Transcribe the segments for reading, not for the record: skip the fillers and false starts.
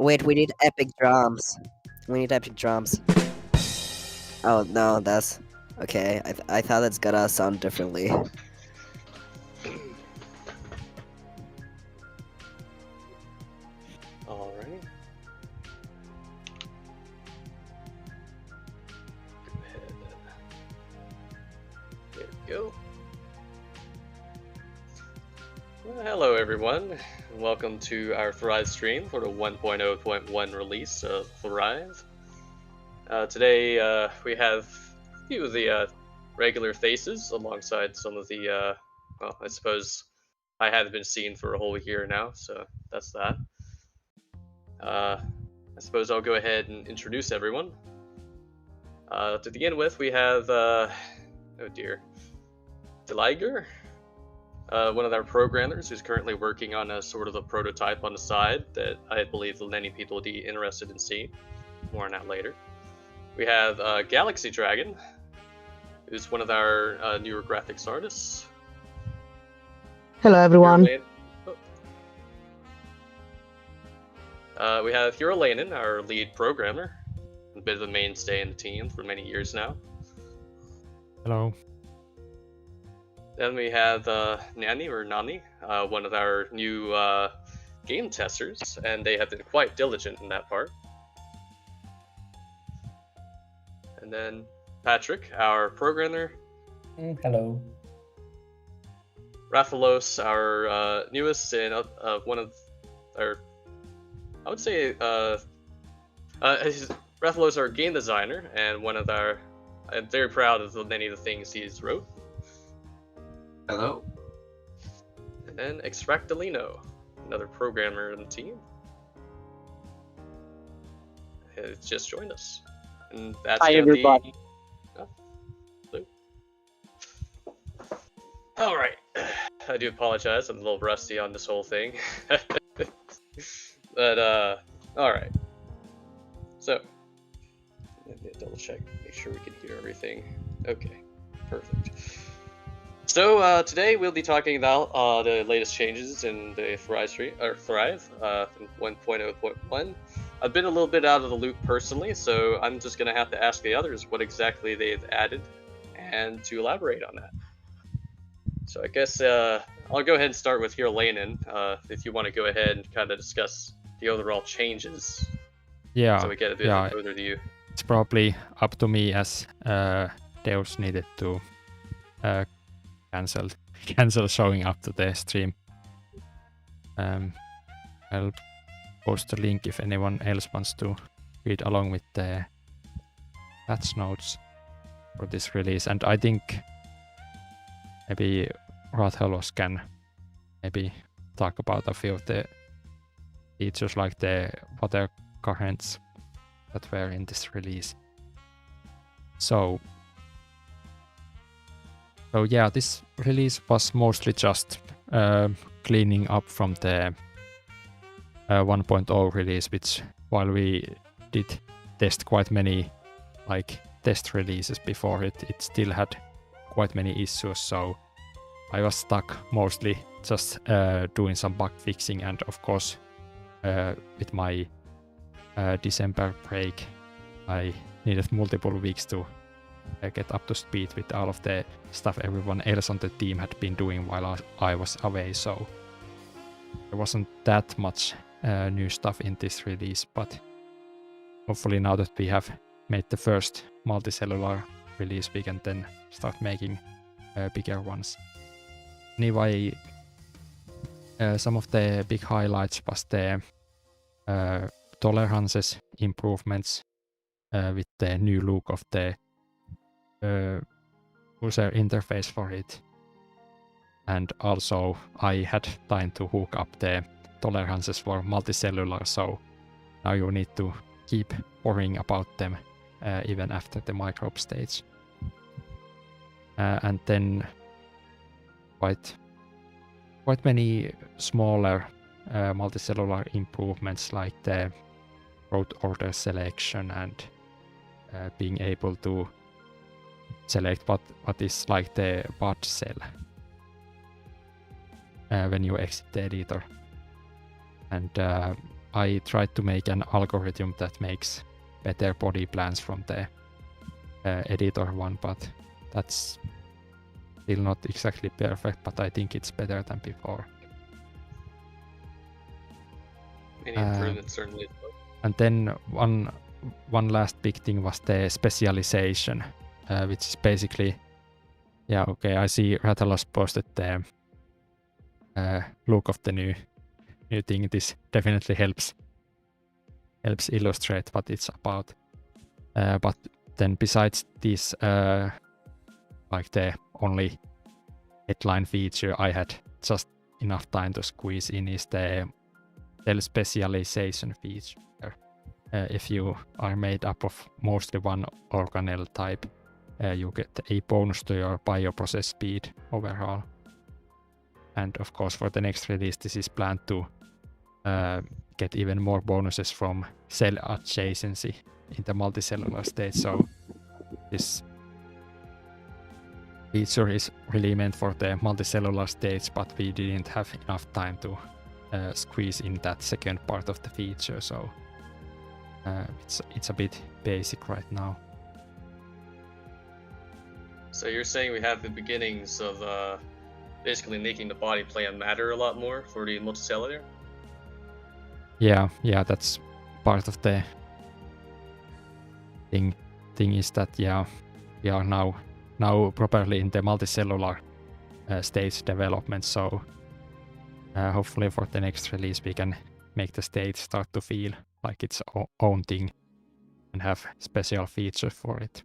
Wait, we need epic drums. We need epic drums. Oh no, that's okay. I thought that's gonna sound differently. Alright. Go ahead. There we go. Well, hello everyone, and welcome to our Thrive stream for the 1.0.1 release of Thrive. Today we have a few of the regular faces alongside some of the, well, I suppose I haven't been seen for a whole year now, so that's that. I suppose I'll go ahead and introduce everyone. To begin with, we have, oh dear, Deliger. One of our programmers who's currently working on a sort of a prototype on the side that I believe many people would be interested in seeing. More on that later. We have Galaxy Dragon, who's one of our newer graphics artists. Hello everyone. We have Hiro Lanen, our lead programmer, a bit of a mainstay in the team for many years now. Hello. Then we have Nani, one of our new game testers, and they have been quite diligent in that part. And then Patrick, our programmer. Hello. Raphaelos, our newest and one of our, I would say, Raphaelos, our game designer, and one of our, I'm very proud of many of the things he's wrote. Hello. And then Extractalino, another programmer in the team, has just joined us. And that's Hi everybody. All right. I do apologize. I'm a little rusty on this whole thing. But all right. So let me double check, make sure we can hear everything. Okay, perfect. So today we'll be talking about the latest changes in the Thrive in 1.0.1. I've been a little bit out of the loop personally, so I'm just gonna have to ask the others what exactly they've added and to elaborate on that. So I guess I'll go ahead and start with Hiro Lanen, if you want to go ahead and kind of discuss the overall changes. Yeah, so we get a bit of an overview. It's probably up to me as Deus needed to cancel showing up to the stream. I'll post the link if anyone else wants to read along with the patch notes for this release. And I think maybe Rathalos can maybe talk about a few of the features like the water currents that were in this release. So yeah, this release was mostly just cleaning up from the 1.0 release, which while we did test quite many like test releases before it still had quite many issues, so I was stuck mostly just doing some bug fixing, and of course with my December break I needed multiple weeks to get up to speed with all of the stuff everyone else on the team had been doing while I was away, so there wasn't that much new stuff in this release, but hopefully now that we have made the first multicellular release we can then start making bigger ones. Anyway, some of the big highlights was the tolerances improvements with the new look of the user interface for it. And also I had time to hook up the tolerances for multicellular, so now you need to keep worrying about them even after the microbe stage. And then quite many smaller multicellular improvements like the route order selection and being able to select what is like the bud cell when you exit the editor. And I tried to make an algorithm that makes better body plans from the editor one, but that's still not exactly perfect, but I think it's better than before. Any improvements certainly. And then one last big thing was the specialization, which is basically, yeah, okay, I see Rattalos posted the look of the new thing. This definitely helps illustrate what it's about. But then besides this, like the only headline feature I had just enough time to squeeze in is the cell specialization feature. If you are made up of mostly one organelle type, you get a bonus to your bioprocess speed overall. And of course, for the next release, this is planned to get even more bonuses from cell adjacency in the multicellular state. So this feature is really meant for the multicellular stage, but we didn't have enough time to squeeze in that second part of the feature. So it's a bit basic right now. So you're saying we have the beginnings of basically making the body plan matter a lot more for the multicellular? Yeah, that's part of the thing is that, yeah, we are now properly in the multicellular stage development, so hopefully for the next release we can make the stage start to feel like its own thing and have special features for it.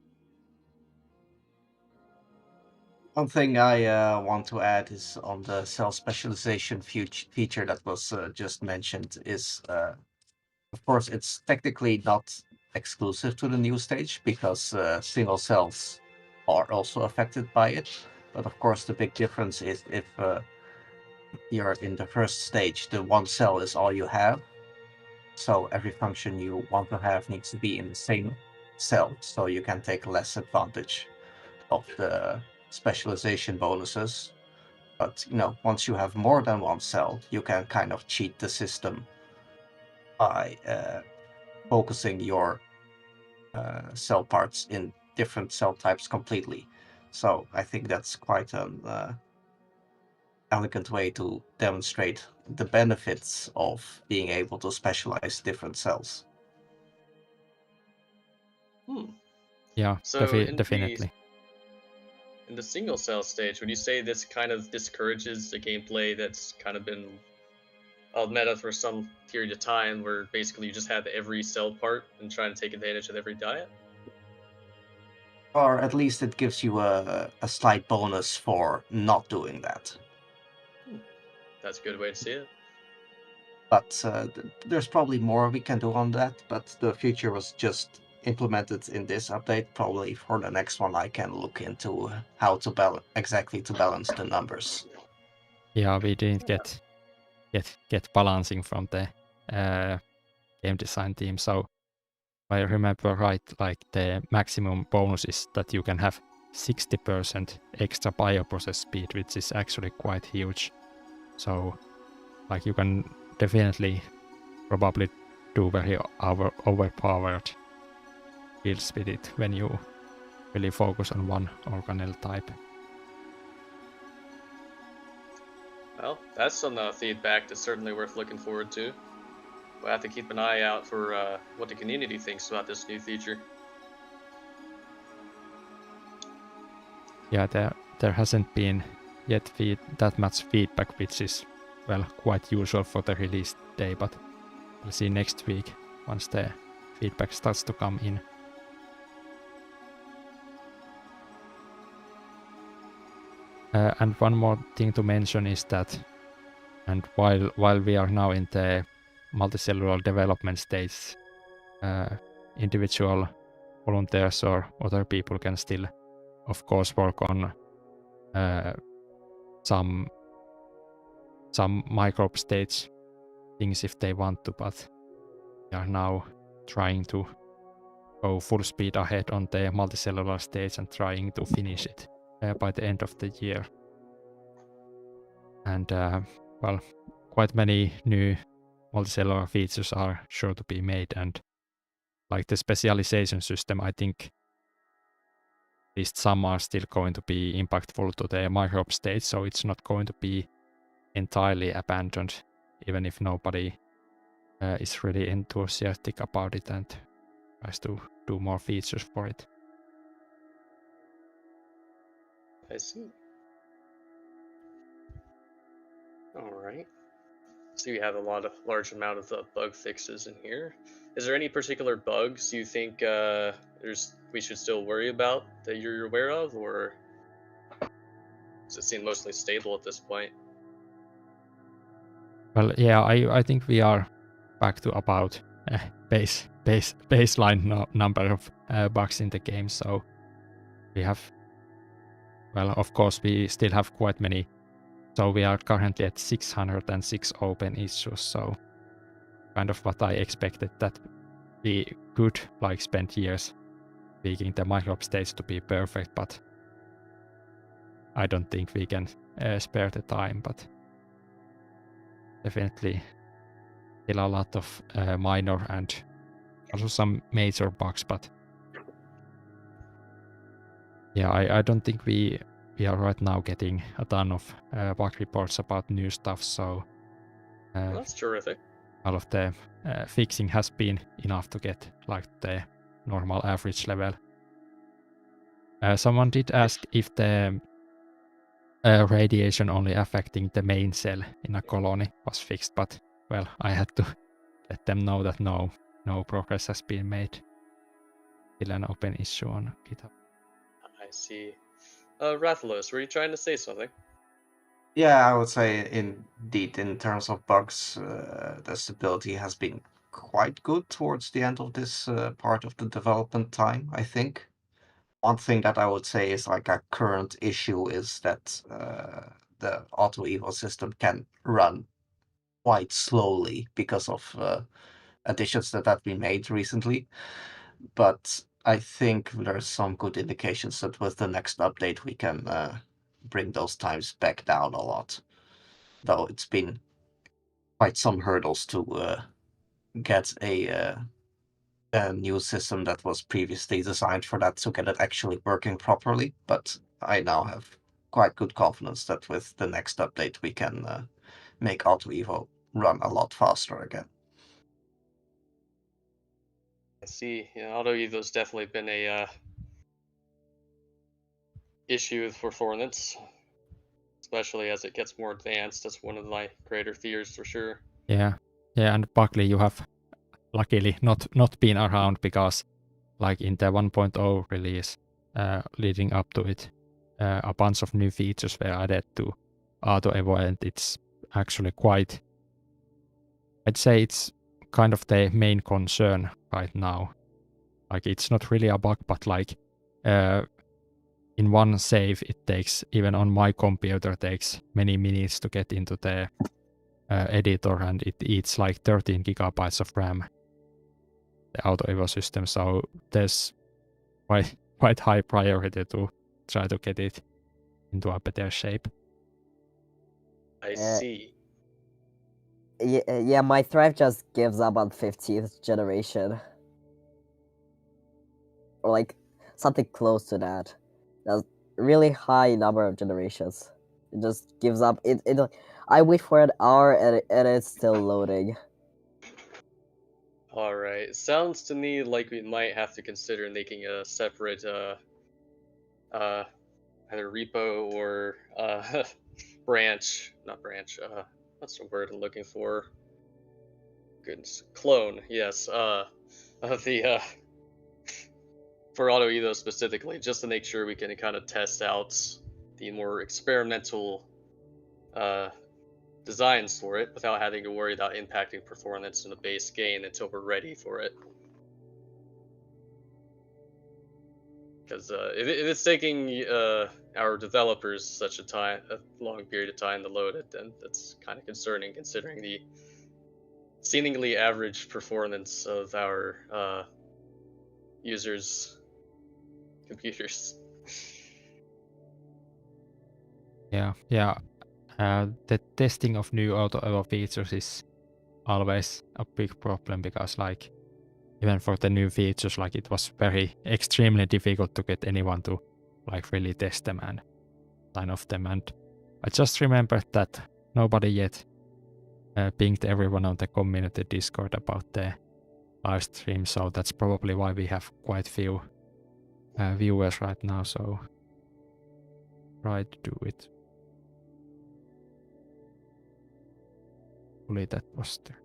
One thing I want to add is on the cell specialization feature that was just mentioned is, of course, it's technically not exclusive to the new stage because single cells are also affected by it. But of course, the big difference is if you're in the first stage, the one cell is all you have. So every function you want to have needs to be in the same cell, so you can take less advantage of the specialization bonuses. But once you have more than one cell, you can kind of cheat the system by focusing your cell parts in different cell types completely. So I think that's quite an elegant way to demonstrate the benefits of being able to specialize different cells. Yeah, So definitely. In the single cell stage, would you say this kind of discourages the gameplay that's kind of been meta for some period of time, where basically you just have every cell part and trying to take advantage of every diet? Or at least it gives you a slight bonus for not doing that. That's a good way to see it. But there's probably more we can do on that, but the feature was just implemented in this update. Probably for the next one I can look into how to balance the numbers. Yeah, we didn't get balancing from the game design team, so I remember right, like the maximum bonus is that you can have 60% extra bioprocess speed, which is actually quite huge. So like you can definitely probably do very overpowered builds with it when you really focus on one organelle type. Well, that's some feedback that's certainly worth looking forward to. We'll have to keep an eye out for what the community thinks about this new feature. Yeah, there hasn't been yet that much feedback, which is, well, quite usual for the release day, but we'll see next week once the feedback starts to come in. And one more thing to mention is that, and while we are now in the multicellular development stage, individual volunteers or other people can still, of course, work on some microbe stage things if they want to, but we are now trying to go full speed ahead on the multicellular stage and trying to finish it by the end of the year. And well, quite many new multicellular features are sure to be made, and like the specialization system, I think at least some are still going to be impactful to the microbe state, so it's not going to be entirely abandoned, even if nobody is really enthusiastic about it and tries to do more features for it. I see. All right. So you have a large amount of bug fixes in here. Is there any particular bugs you think we should still worry about that you're aware of, or does it seem mostly stable at this point? Well, yeah, I think we are back to about baseline number of bugs in the game. So we have, well, of course, we still have quite many. So we are currently at 606 open issues. So kind of what I expected, that we could like spend years tweaking the microbe states to be perfect, but I don't think we can spare the time. But definitely still a lot of minor and also some major bugs, but yeah, I don't think we are right now getting a ton of bug reports about new stuff, so Well, that's terrific. all of the fixing has been enough to get like the normal average level. Someone did ask if the radiation only affecting the main cell in a colony was fixed, but well, I had to let them know that no progress has been made. Still an open issue on GitHub. I see. Rathalos, were you trying to say something? Yeah, I would say indeed, in terms of bugs, the stability has been quite good towards the end of this part of the development time, I think. One thing that I would say is like a current issue is that the auto evo system can run quite slowly because of additions that have been made recently. But I think there's some good indications that with the next update we can bring those times back down a lot. Though it's been quite some hurdles to get a new system that was previously designed for that to get it actually working properly. But I now have quite good confidence that with the next update we can make Auto Evo run a lot faster again. I see. Yeah, Auto Evo's definitely been a issue with performance, especially as it gets more advanced. That's one of my greater fears for sure. Yeah, and Buckley, you have luckily not been around, because like in the 1.0 release leading up to it, a bunch of new features were added to Auto Evo, and it's actually quite, I'd say it's kind of the main concern right now. Like it's not really a bug, but like in one save it takes, even on my computer, takes many minutes to get into the editor, and it eats like 13 gigabytes of RAM, the Auto Evo system, so there's quite high priority to try to get it into a better shape. I Uh, see. Yeah, my Thrive just gives up on 15th generation. Or like something close to that. That's really high number of generations. It just gives up. I wait for an hour and it's still loading. All right. Sounds to me like we might have to consider making a separate either repo or branch, not branch. What's the word I'm looking for? Goodness, clone. Yes. Of the for Auto Evo specifically, just to make sure we can kind of test out the more experimental designs for it without having to worry about impacting performance in the base game until we're ready for it. Because if it's taking our developers such a long period of time to load it, then that's kind of concerning, considering the seemingly average performance of our users' computers. Yeah. The testing of new Auto Evo features is always a big problem because like even for the new features, like it was very extremely difficult to get anyone to like really test them and sign off them. And I just remembered that nobody yet pinged everyone on the community Discord about the live stream, so that's probably why we have quite few viewers right now. So try to do it. Hopefully that was there.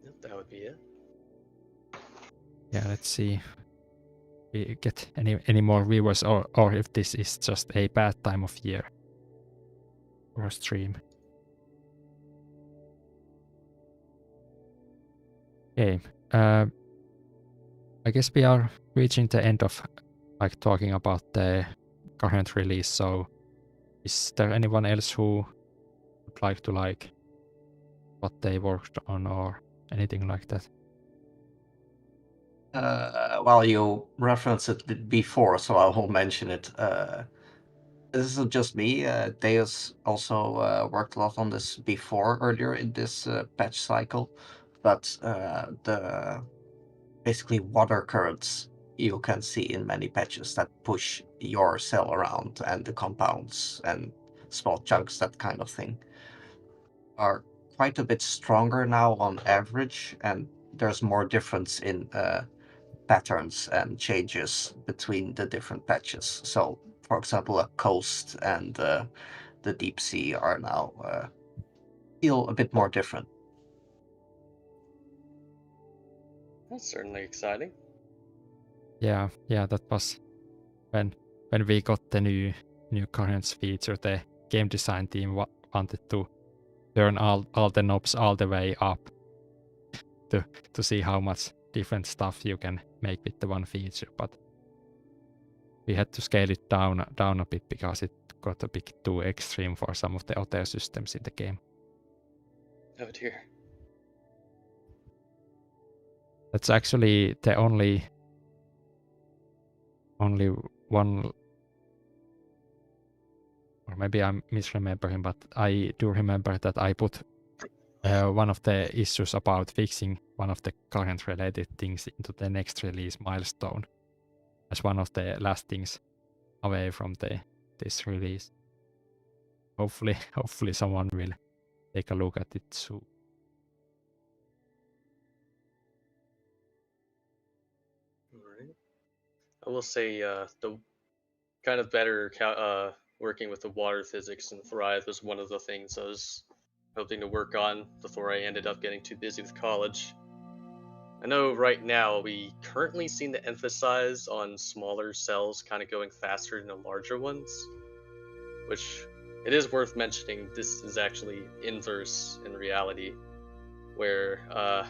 Yep, that would be it. Yeah, let's see if we get any more viewers or if this is just a bad time of year for a stream. Okay, I guess we are reaching the end of like talking about the current release. So, is there anyone else who would like to like what they worked on or anything like that? Well, you referenced it before, so I will mention it. This isn't just me. Deus also worked a lot on this before, earlier in this patch cycle. But the basically water currents you can see in many patches that push your cell around and the compounds and small chunks, that kind of thing, are quite a bit stronger now on average, and there's more difference in patterns and changes between the different patches. So, for example, a coast and the deep sea are now feel a bit more different. That's certainly exciting. Yeah, that was when we got the new currents feature. The game design team wanted to turn all the knobs all the way up to see how much different stuff you can make with the one feature, but we had to scale it down a bit because it got a bit too extreme for some of the other systems in the game. Oh dear. That's actually the only one, or maybe I'm misremembering, but I do remember that I put one of the issues about fixing one of the current related things into the next release milestone as one of the last things away from this release. Hopefully someone will take a look at it soon. Alright. I will say the kind of better working with the water physics in Thrive was one of the things I was hoping to work on before I ended up getting too busy with college. I know right now we currently seem to emphasize on smaller cells kind of going faster than the larger ones, which it is worth mentioning this is actually inverse in reality, where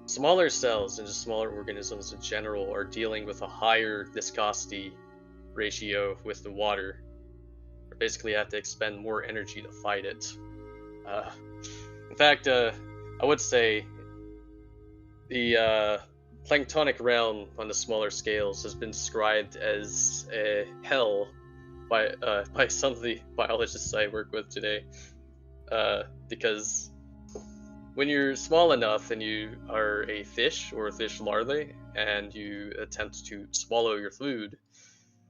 smaller cells and just smaller organisms in general are dealing with a higher viscosity ratio with the water. They basically have to expend more energy to fight it. In fact, I would say the planktonic realm on the smaller scales has been described as a hell by some of the biologists I work with today, because when you're small enough and you are a fish or a fish larvae and you attempt to swallow your food,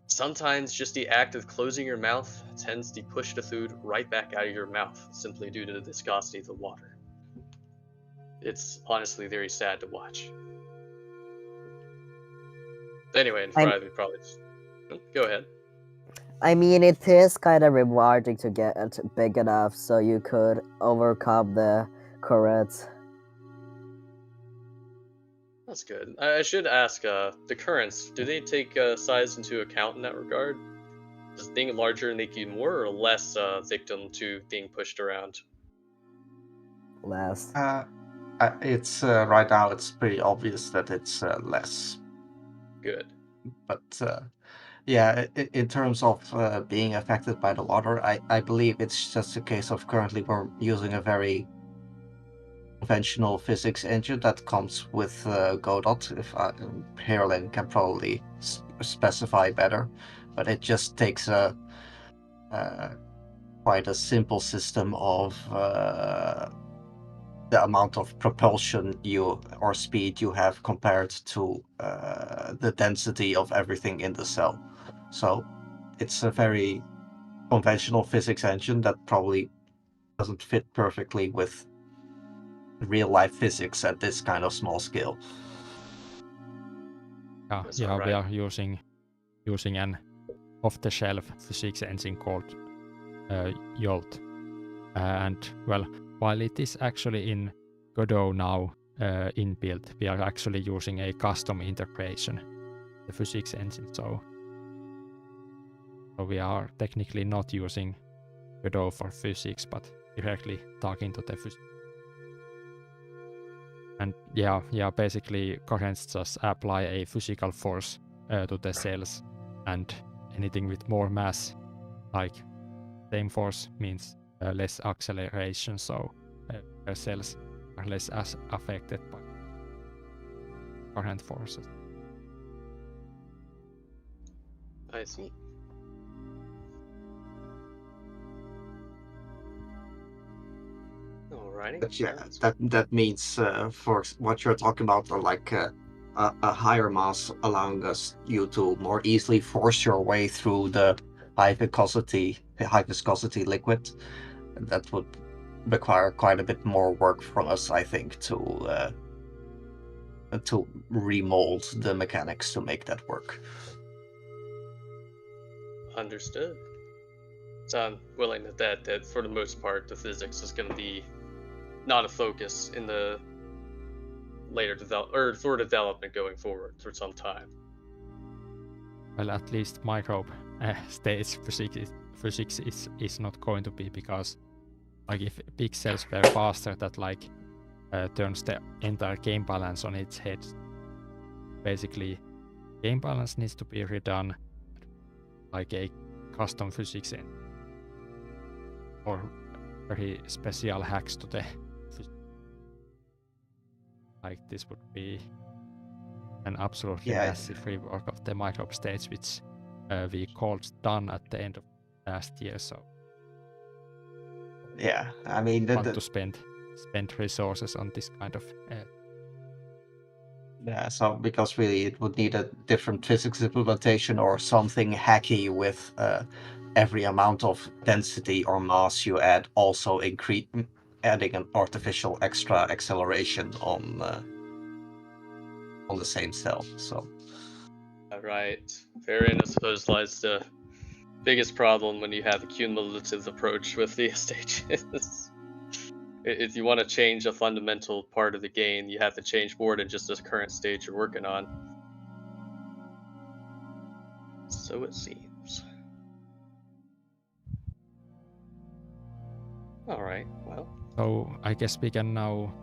sometimes just the act of closing your mouth tends to push the food right back out of your mouth simply due to the viscosity of the water. It's honestly very sad to watch. Anyway, in Thrive, we probably just... Go ahead. I mean, it is kind of rewarding to get big enough so you could overcome the currents. That's good. I should ask, the currents, do they take size into account in that regard? Does being larger make you more or less victim to being pushed around? Less. It's right now it's pretty obvious that it's less. Good. But yeah, in terms of being affected by the water, I believe it's just a case of currently we're using a very conventional physics engine that comes with Godot. If Herlin can probably specify better, but it just takes a quite a simple system of the amount of propulsion or speed you have compared to the density of everything in the cell. So it's a very conventional physics engine that probably doesn't fit perfectly with real life physics at this kind of small scale. That's Yeah, we alright. are using an off-the-shelf physics engine called Yolt. And well, while it is actually in Godot now inbuilt, we are actually using a custom integration, the physics engine. So we are technically not using Godot for physics, but directly talking to the physics. And yeah, basically currents just apply a physical force to the cells, and anything with more mass, like same force, means less acceleration, so the cells are less as affected by current forces. I see. Alrighty. But yeah, That's- that means for what you're talking about, like a higher mass allowing you to more easily force your way through the high viscosity liquid. That would require quite a bit more work from us, I think, to remold the mechanics to make that work. Understood. So I'm willing to bet that for the most part, the physics is going to be not a focus in the later for development going forward for some time. Well, at least microbe stage physics is not going to be, because like if big cells were faster, that like turns the entire game balance on its head. Basically, game balance needs to be redone like a custom physics engine, or very special hacks to the like this would be an absolutely massive rework of the microbe stage, which we called done at the end of last year. So yeah, I mean, want to spend resources on this kind of yeah, so because really it would need a different physics implementation or something hacky with every amount of density or mass you add also adding an artificial extra acceleration on the same cell. So Right. Therein, I suppose, lies the biggest problem when you have a cumulative approach with the stages. If you want to change a fundamental part of the game, you have to change more than just the current stage you're working on. So it seems. Alright, well. So I guess we can now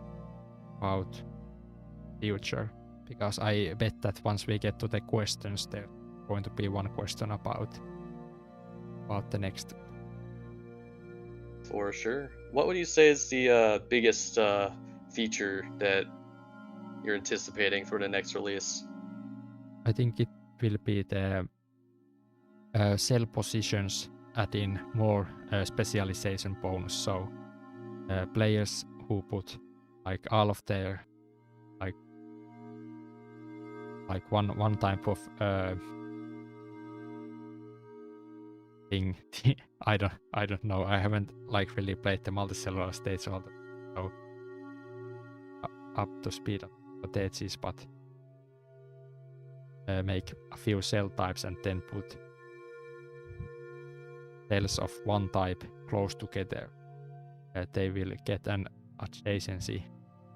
about future, because I bet that once we get to the questions, there's going to be one question about the next. For sure. What would you say is the biggest feature that you're anticipating for the next release? I think it will be the cell positions adding more specialization bonus. So players who put like all of their like one type of thing. I don't know. I haven't like really played the multicellular stage all the so up to speed of the stages, but make a few cell types and then put cells of one type close together. They will get an adjacency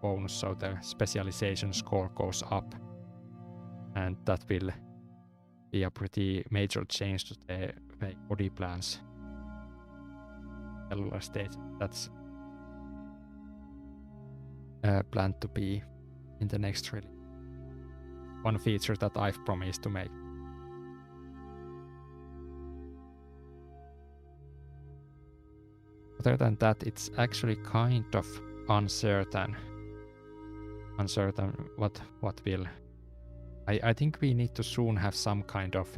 bonus, so the specialization score goes up, and that will be a pretty major change to the way body plans cellular stage. That's planned to be in the next release. One feature that I've promised to make. Other than that, it's actually kind of uncertain what will. I think we need to soon have some kind of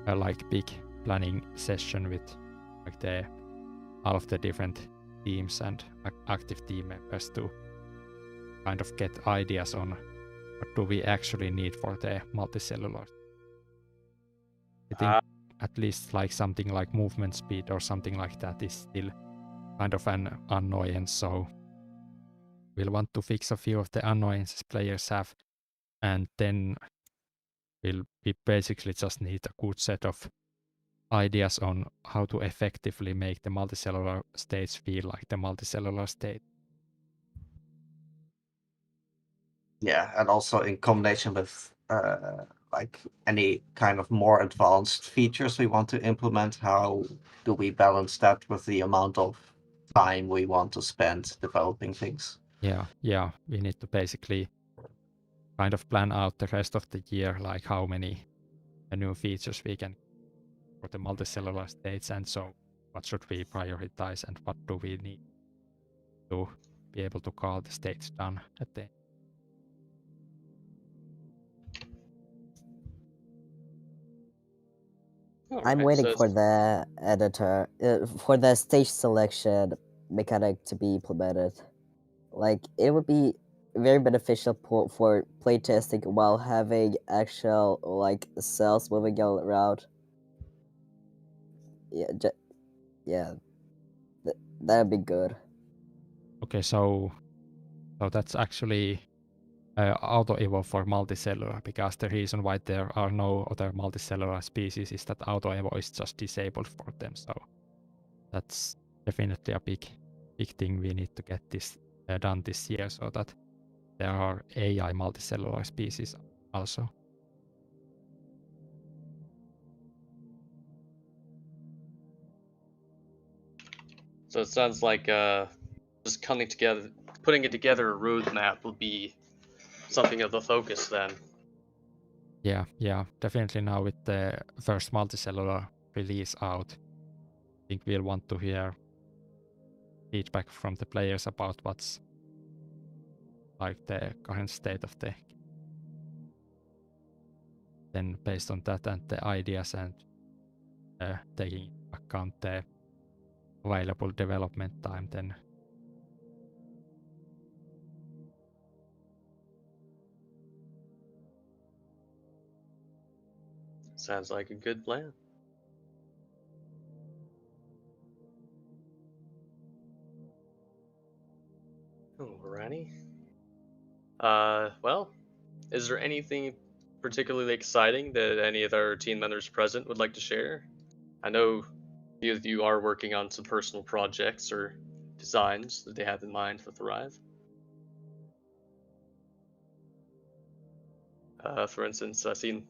like big planning session with like all of the different teams and active team members to kind of get ideas on what do we actually need for the multicellular. I think at least like something like movement speed or something like that is still kind of an annoyance, so we'll want to fix a few of the annoyances players have, and then we basically just need a good set of ideas on how to effectively make the multicellular states feel like the multicellular state. Yeah, and also in combination with like any kind of more advanced features we want to implement, how do we balance that with the amount of time we want to spend developing things? Yeah, we need to basically kind of plan out the rest of the year, like how many new features we can for the multicellular states, and so what should we prioritize and what do we need to be able to call the states done at the end. I'm waiting for the editor, for the stage selection mechanic to be implemented. Like, it would be very beneficial for playtesting while having actual, like, cells moving around. Yeah, that'd be good. Okay, so that's actually auto evo for multicellular, because the reason why there are no other multicellular species is that auto evo is just disabled for them. So that's definitely a big thing we need to get this done this year, so that there are AI multicellular species also. So it sounds like just putting it together a roadmap will be something of the focus then. Yeah, definitely now with the first multicellular release out, I think we'll want to hear feedback from the players about what's like the current state of the. Then based on that and the ideas and taking into account the available development time, then Sounds like a good plan. Alrighty. Well, is there anything particularly exciting that any of our team members present would like to share? I know a few of you are working on some personal projects or designs that they have in mind for Thrive. For instance, I've seen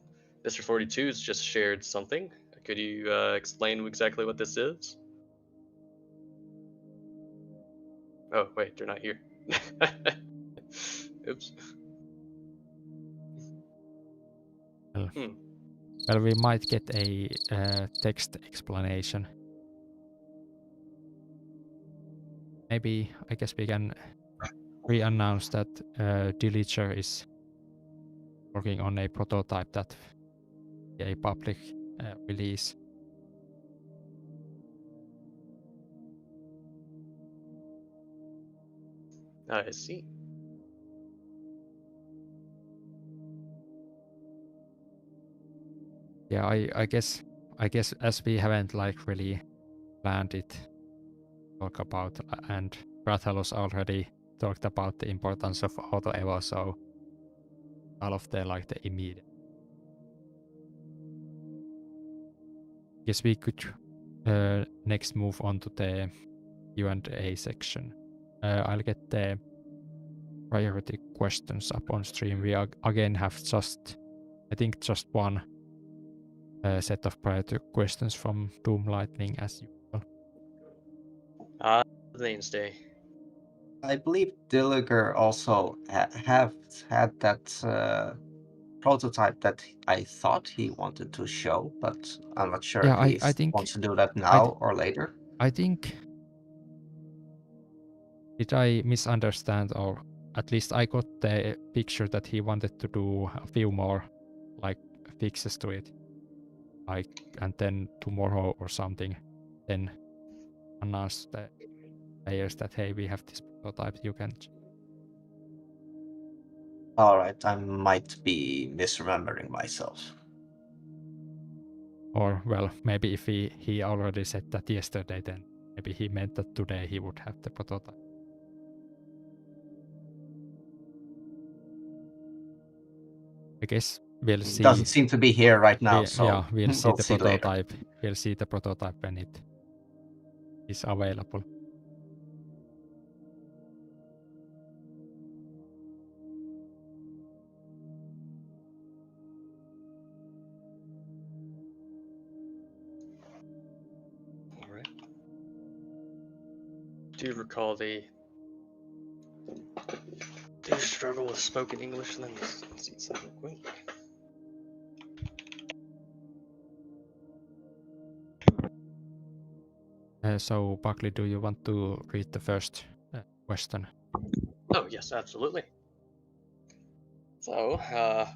Mr. 42's just shared something. Could you explain exactly what this is? Oh, wait, they're not here. Oops. well, we might get a text explanation. Maybe, I guess we can re-announce that Diliger is working on a prototype that a public release. I see. Yeah, I guess as we haven't like really planned it, talk about, and Rathalos already talked about the importance of auto evo, so all of the like the immediate. Guess we could next move on to the Q&A section. I'll get the priority questions up on stream. We again have just one set of priority questions from Doom Lightning as usual. Mainstay. I believe Dilliger also have had that prototype that I thought he wanted to show, but I'm not sure Yeah, if he I think wants to do that now or later. I think, did I misunderstand, or at least I got the picture that he wanted to do a few more like fixes to it. like, and then tomorrow or something, then announce the players that hey, we have this prototype, you can. All right, I might be misremembering myself. Or well, maybe if he already said that yesterday, then maybe he meant that today he would have the prototype. I guess we'll see. Doesn't seem to be here right now, so yeah, we'll see the see prototype. later. We'll see the prototype when it is available. All right. Do you recall the? Do you struggle with spoken English? Let me see something real quick. So, Buckley, do you want to read the first question? Oh, yes, absolutely. So,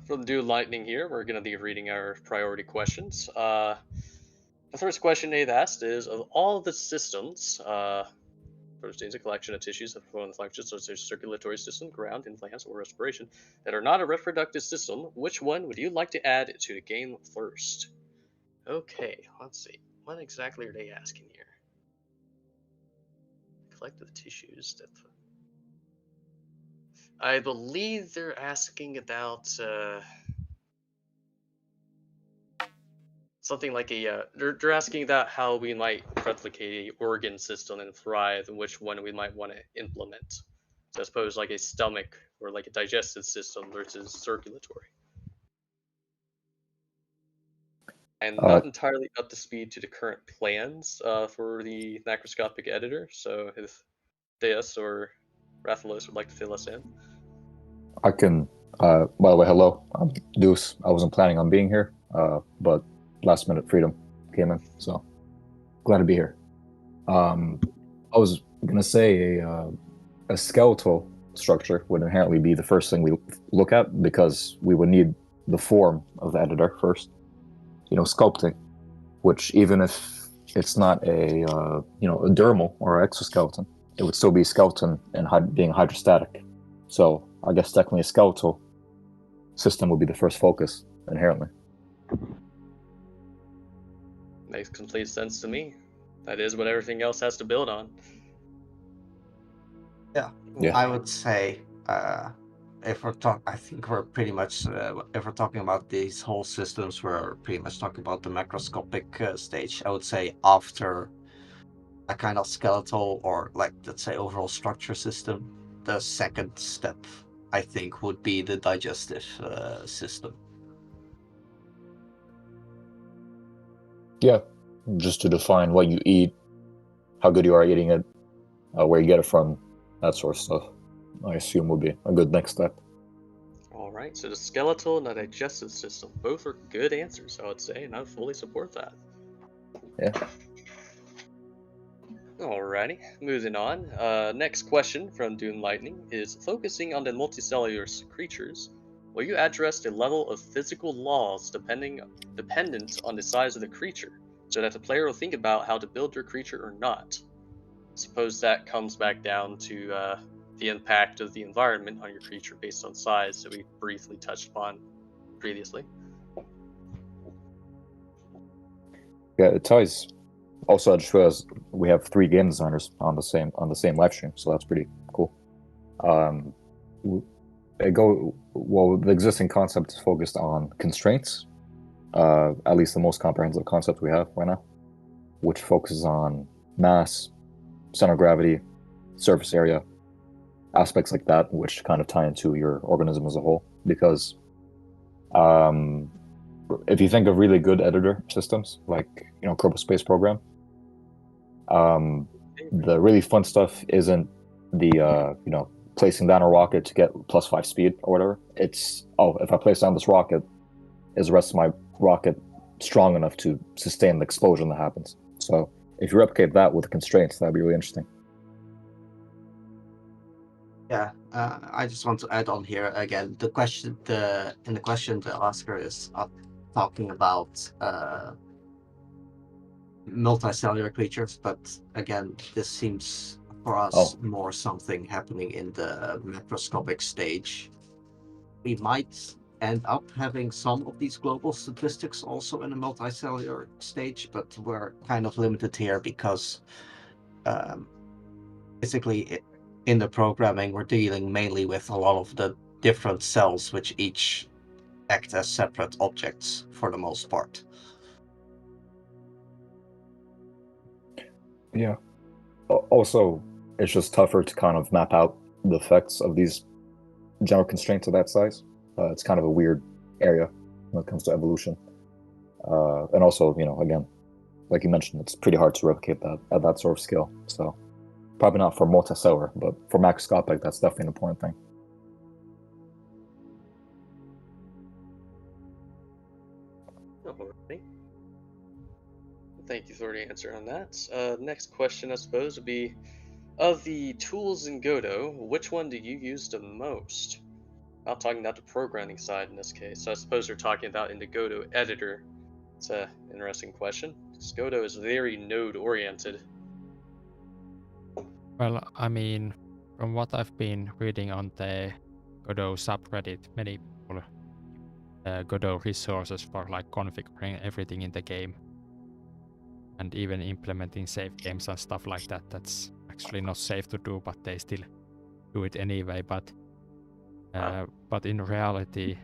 for the Dude Lightning here, we're going to be reading our priority questions. The first question they've asked is, of all the systems, proteins, a collection of tissues that perform the functions such as circulatory system, ground, implants, or respiration, that are not a reproductive system, which one would you like to add to the game first? Okay, let's see. What exactly are they asking here? Collective tissues that... I believe they're asking about something like a. They're asking about how we might replicate a organ system and thrive, and which one we might want to implement. So I suppose like a stomach or like a digestive system versus circulatory. I'm not entirely up to speed to the current plans for the macroscopic editor, so if Deus or Rathalos would like to fill us in. I can, by the way, hello, I'm Deuce. I wasn't planning on being here, but last minute freedom came in, so glad to be here. I was gonna say a skeletal structure would inherently be the first thing we look at, because we would need the form of the editor first. Sculpting, which even if it's not a a dermal or exoskeleton, it would still be skeleton and being hydrostatic. So I guess technically a skeletal system would be the first focus inherently. Makes complete sense to me. That is what everything else has to build on. Yeah. I would say if we're I think we're pretty much if we're talking about these whole systems, we're pretty much talking about the macroscopic stage. I would say after a kind of skeletal or like let's say overall structure system, the second step I think would be the digestive system. Yeah, just to define what you eat, how good you are eating it, where you get it from, that sort of stuff, I assume would be a good next step. All right, so the skeletal and the digestive system, both are good answers, I would say, and I fully support that. Yeah. Alrighty, moving on. Next question from Dune Lightning is, focusing on the multicellular creatures, will you address the level of physical laws dependent on the size of the creature, so that the player will think about how to build your creature or not? Suppose that comes back down to the impact of the environment on your creature based on size that we briefly touched upon previously. Yeah, it ties. Also, I just realized we have 3 game designers on the same live stream, so that's pretty cool. The existing concept is focused on constraints, at least the most comprehensive concept we have right now, which focuses on mass, center of gravity, surface area, aspects like that, which kind of tie into your organism as a whole. Because if you think of really good editor systems, like Kerbal Space Program, the really fun stuff isn't the placing down a rocket to get +5 speed or whatever. It's, if I place down this rocket, is the rest of my rocket strong enough to sustain the explosion that happens? So if you replicate that with constraints, that'd be really interesting. Yeah, I just want to add on here again. In the question, the asker is talking about multicellular creatures, but again, this seems for us more something happening in the macroscopic stage. We might end up having some of these global statistics also in a multicellular stage, but we're kind of limited here because basically in the programming we're dealing mainly with a lot of the different cells which each act as separate objects for the most part. Yeah. Also, it's just tougher to kind of map out the effects of these general constraints of that size. It's kind of a weird area when it comes to evolution. And also, again, like you mentioned, it's pretty hard to replicate that at that sort of scale. So probably not for multicellular, but for macroscopic, that's definitely an important thing. Alrighty. Thank you for the answer on that. Next question, I suppose, would be, of the tools in Godot, which one do you use the most? Not talking about the programming side in this case. So I suppose you're talking about in the Godot editor. It's an interesting question, because Godot is very node-oriented. Well, I mean, from what I've been reading on the Godot subreddit, many people Godot resources for like configuring everything in the game and even implementing save games and stuff like that. That's actually not safe to do, but they still do it anyway. But in reality,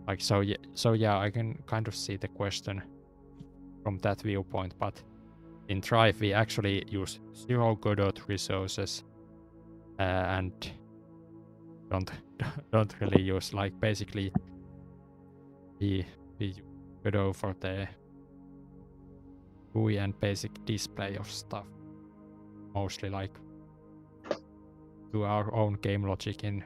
like so yeah, I can kind of see the question from that viewpoint. But in Thrive, we actually use 0 Godot resources and don't really use, like, basically we use Godot for the GUI and basic display of stuff, mostly like do our own game logic in.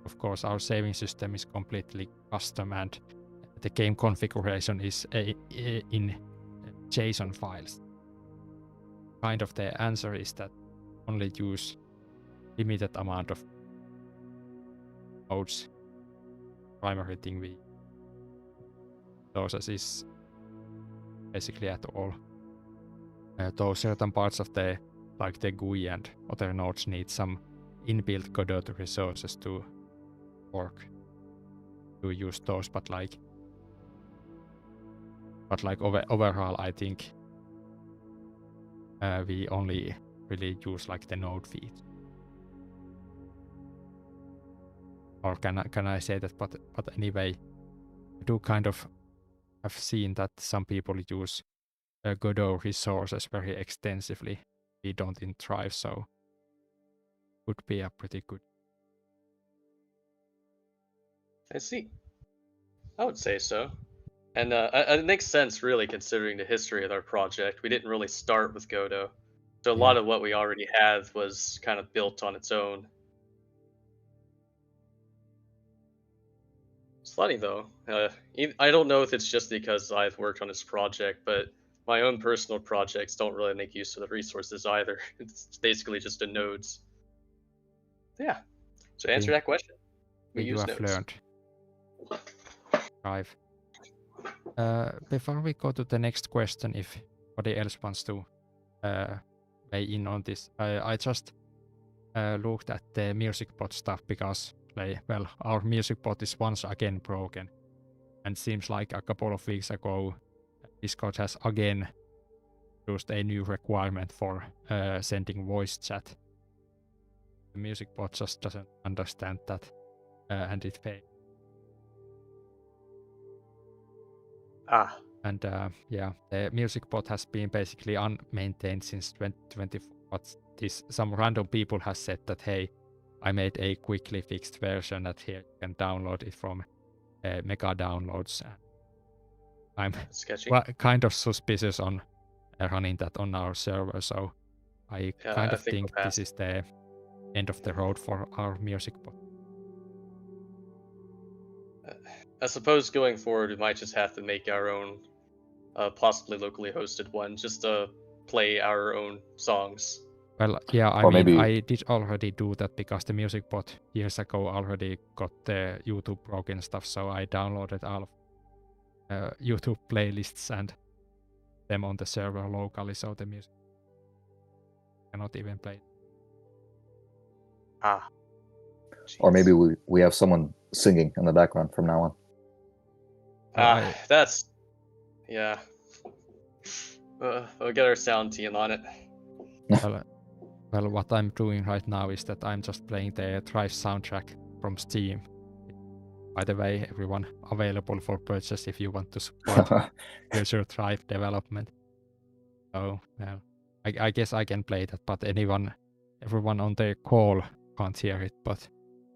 Of course, our saving system is completely custom and the game configuration is in JSON files. Kind of the answer is that only use limited amount of nodes. Primary thing we process is basically at all. Though certain parts of the GUI and other nodes need some inbuilt Godot resources to work, to use those, but overall, I think we only really use like the node feed. Or can I say that? But anyway, I do kind of have seen that some people use Godot resources very extensively. We don't in Thrive, so would be a pretty good. I see. I would say so. And it makes sense, really, considering the history of our project. We didn't really start with Godot. So a lot of what we already had was kind of built on its own. It's funny, though. I don't know if it's just because I've worked on this project, but my own personal projects don't really make use of the resources either. It's basically just the nodes. Yeah. So to answer that question, we use nodes. Learned. Thrive. Before we go to the next question, if anybody else wants to weigh in on this, I just looked at the music bot stuff because, well, our music bot is once again broken, and seems like a couple of weeks ago, Discord has again used a new requirement for sending voice chat. The music bot just doesn't understand that, and it failed. And yeah, the music bot has been basically unmaintained since 2024. But some random people has said that, hey, I made a quickly fixed version that here you can download it from Mega Downloads. I'm kind of suspicious on running that on our server, so I kind of think this is the end of the road for our music bot. I suppose going forward, we might just have to make our own, possibly locally hosted one, just to play our own songs. Well, yeah, I mean, I did already do that because the music bot years ago already got the YouTube broken stuff, so I downloaded all of YouTube playlists and them on the server locally, so the music cannot even play. Or maybe we have someone singing in the background from now on. That's yeah. We'll get our sound team on it. Well, what I'm doing right now is that I'm just playing the Thrive soundtrack from Steam. By the way, everyone, available for purchase if you want to support future Thrive development. So, well, I guess I can play that, but everyone on the call can't hear it, but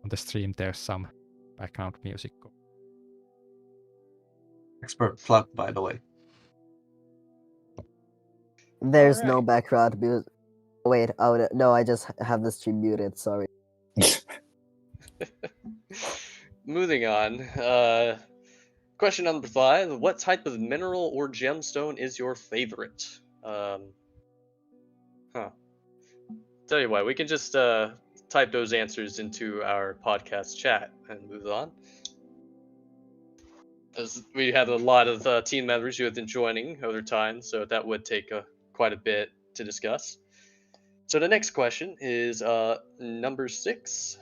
on the stream there's some background music. Expert plug, by the way. There's no background music. Wait, no, I just have the stream muted, sorry. Moving on. Question number 5. What type of mineral or gemstone is your favorite? Tell you what, we can just type those answers into our podcast chat and move on. As we have a lot of team members who have been joining over time, so that would take quite a bit to discuss. So the next question is number 6.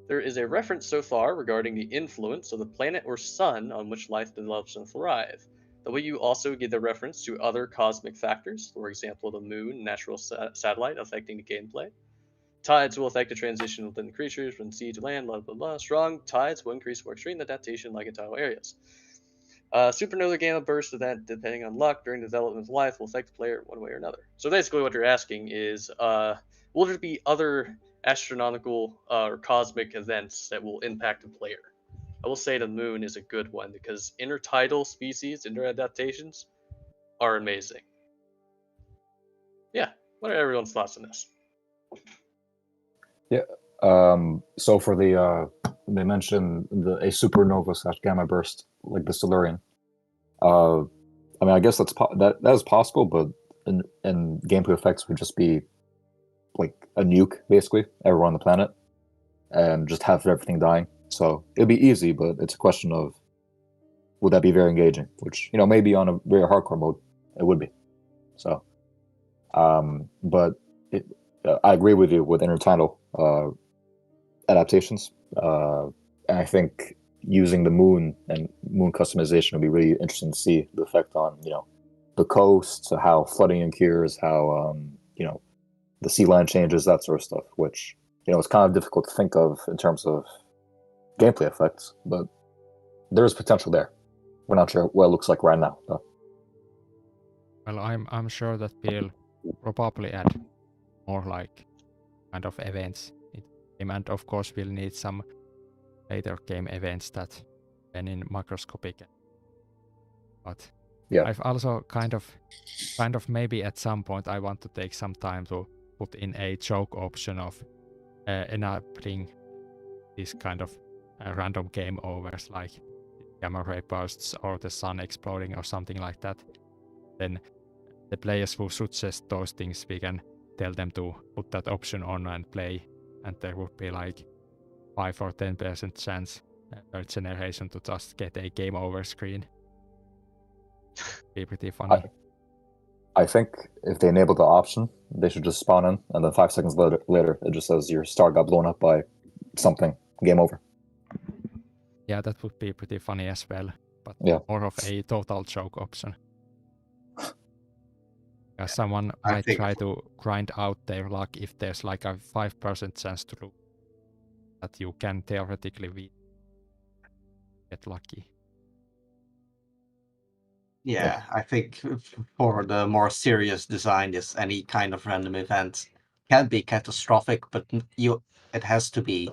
There is a reference so far regarding the influence of the planet or sun on which life develops and thrive. Will you also give a reference to other cosmic factors, for example, the moon, natural satellite affecting the gameplay? Tides will affect the transition within the creatures from sea to land, blah, blah, blah. Strong tides will increase more extreme adaptation like in tidal areas. Supernova gamma burst event, depending on luck during the development of life, will affect the player one way or another. So basically what you're asking is, will there be other astronomical or cosmic events that will impact the player? I will say the moon is a good one because intertidal species and their adaptations are amazing. Yeah, what are everyone's thoughts on this? Yeah. So for the they mentioned a supernova / gamma burst like the Silurian. I mean, I guess that is possible, but in gameplay effects would just be like a nuke, basically, everyone on the planet, and just have everything dying. So it'd be easy, but it's a question of would that be very engaging? Which, maybe on a very hardcore mode, it would be. So, but I agree with you with intertidal adaptations, and I think using the moon and moon customization would be really interesting to see the effect on the coast, how flooding occurs, how the sea line changes, that sort of stuff, which it's kind of difficult to think of in terms of gameplay effects, but there is potential there. We're not sure what it looks like right now, though. Well, I'm sure that we'll probably add more like kind of events in the game, and of course we'll need some later game events that then in macroscopic. But yeah, I've also kind of maybe at some point I want to take some time to put in a joke option of enabling this kind of random game overs like gamma ray bursts or the sun exploding or something like that. Then the players who suggest those things, we can tell them to put that option on and play, and there would be like 5 or 10% chance per generation to just get a game over screen. Be pretty funny. I think if they enable the option, they should just spawn in, and then 5 seconds later it just says your star got blown up by something. Game over. Yeah, that would be pretty funny as well, but more of a total joke option. Someone might try to grind out their luck if there's like a 5% chance to lose, that you can theoretically win. Get lucky. Yeah, I think for the more serious design, any kind of random event can be catastrophic, but it has to be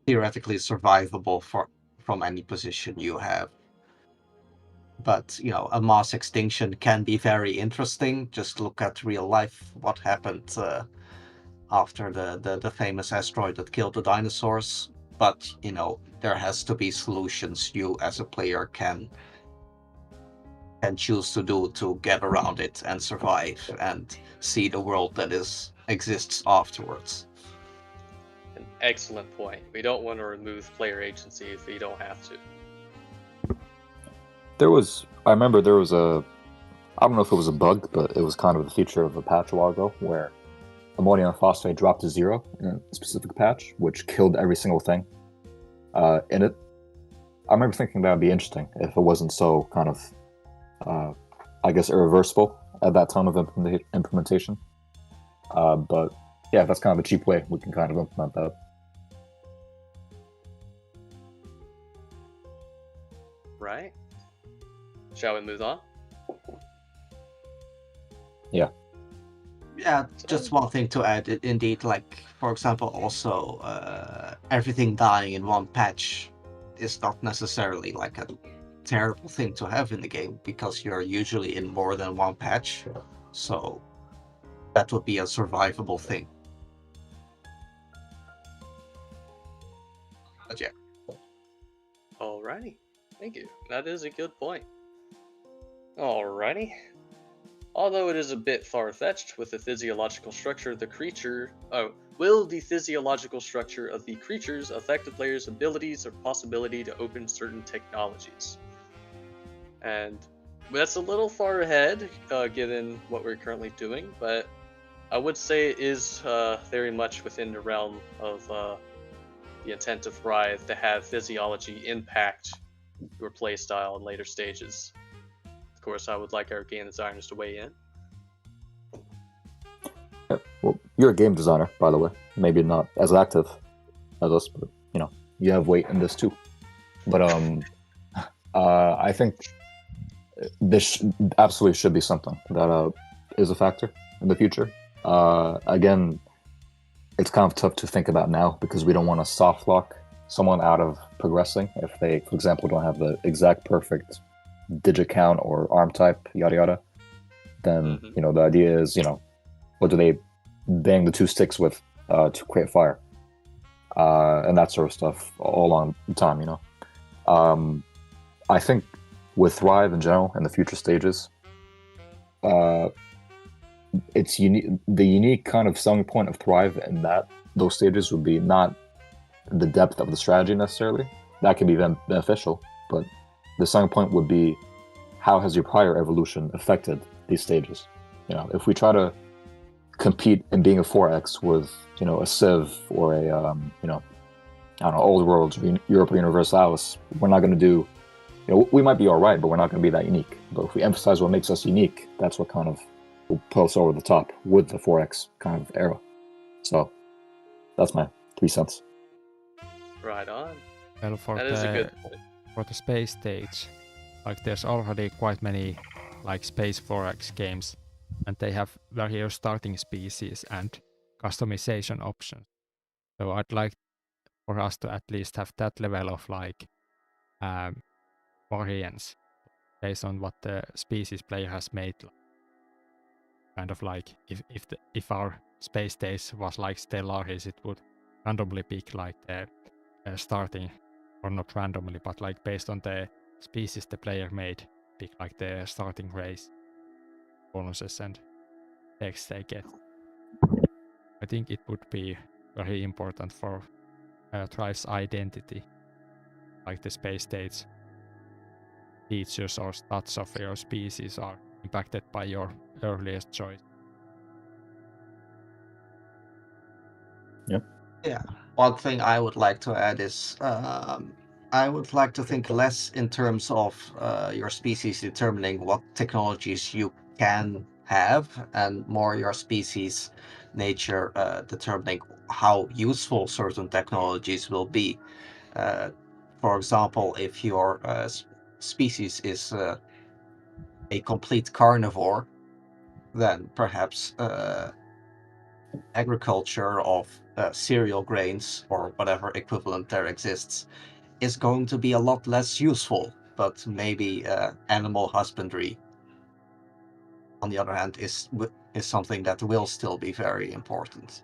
theoretically survivable from any position you have. But a mass extinction can be very interesting. Just look at real life, what happened after the famous asteroid that killed the dinosaurs. But there has to be solutions you as a player can choose to do to get around it and survive and see the world that exists afterwards. An excellent point. We don't want to remove player agency if we don't have to. I remember there was a, I don't know if it was a bug, but it was kind of a feature of a patch a while ago where ammonium phosphate dropped to 0 in a specific patch, which killed every single thing in it. I remember thinking that would be interesting if it wasn't so kind of, I guess, irreversible at that time of implementation. But yeah, that's kind of a cheap way we can kind of implement that. Right. Shall we move on? Yeah, just one thing to add. Indeed, like, for example, also everything dying in one patch is not necessarily like a terrible thing to have in the game, because you're usually in more than one patch, so that would be a survivable thing. But yeah. Alrighty. Thank you. That is a good point. Alrighty. Although it is a bit far-fetched with the physiological structure of the creature, will the physiological structure of the creatures affect the player's abilities or possibility to open certain technologies? And that's a little far ahead, given what we're currently doing, but I would say it is very much within the realm of the intent of Thrive to have physiology impact your playstyle in later stages. Of course, I would like our game designers to weigh in. Yeah, well, you're a game designer, by the way. Maybe not as active as us, but you know, you have weight in this too. But I think this absolutely should be something that is a factor in the future. Again, it's kind of tough to think about now because we don't want to soft lock someone out of progressing if they, for example, don't have the exact perfect digit count or arm type, yada yada. Then you know the idea is, you know, what do they bang the 2 sticks with to create fire, and that sort of stuff all on time, you know. I think with Thrive in general and the future stages, it's unique. The unique kind of selling point of Thrive in that those stages would be not the depth of the strategy necessarily. That can be beneficial, but the selling point would be how has your prior evolution affected these stages. You know, if we try to compete in being a 4X with, you know, a Civ or a you know, I don't know, Old Worlds or Europa Universalis, we're not going to do, you know, we might be all right, but we're not going to be that unique. But if we emphasize what makes us unique, that's what kind of will put us over the top with the 4X kind of era. So that's my 3 cents. Right on. Well, That is a good point. For the space stage, like there's already quite many like space 4X games, and they have various starting species and customization options. So I'd like for us to at least have that level of like variance based on what the species player has made. Kind of like if our space stage was like Stellaris, it would randomly pick like the starting, or not randomly, but like based on the species the player made, pick like the starting race bonuses and decks they get. I think it would be very important for Thrive's identity, like the space states features or stats of your species are impacted by your earliest choice. Yep. Yeah. One thing I would like to add is I would like to think less in terms of your species determining what technologies you can have, and more your species nature determining how useful certain technologies will be. For example, if your species is a complete carnivore, then perhaps agriculture of cereal grains or whatever equivalent there exists is going to be a lot less useful, but maybe animal husbandry, on the other hand, is something that will still be very important.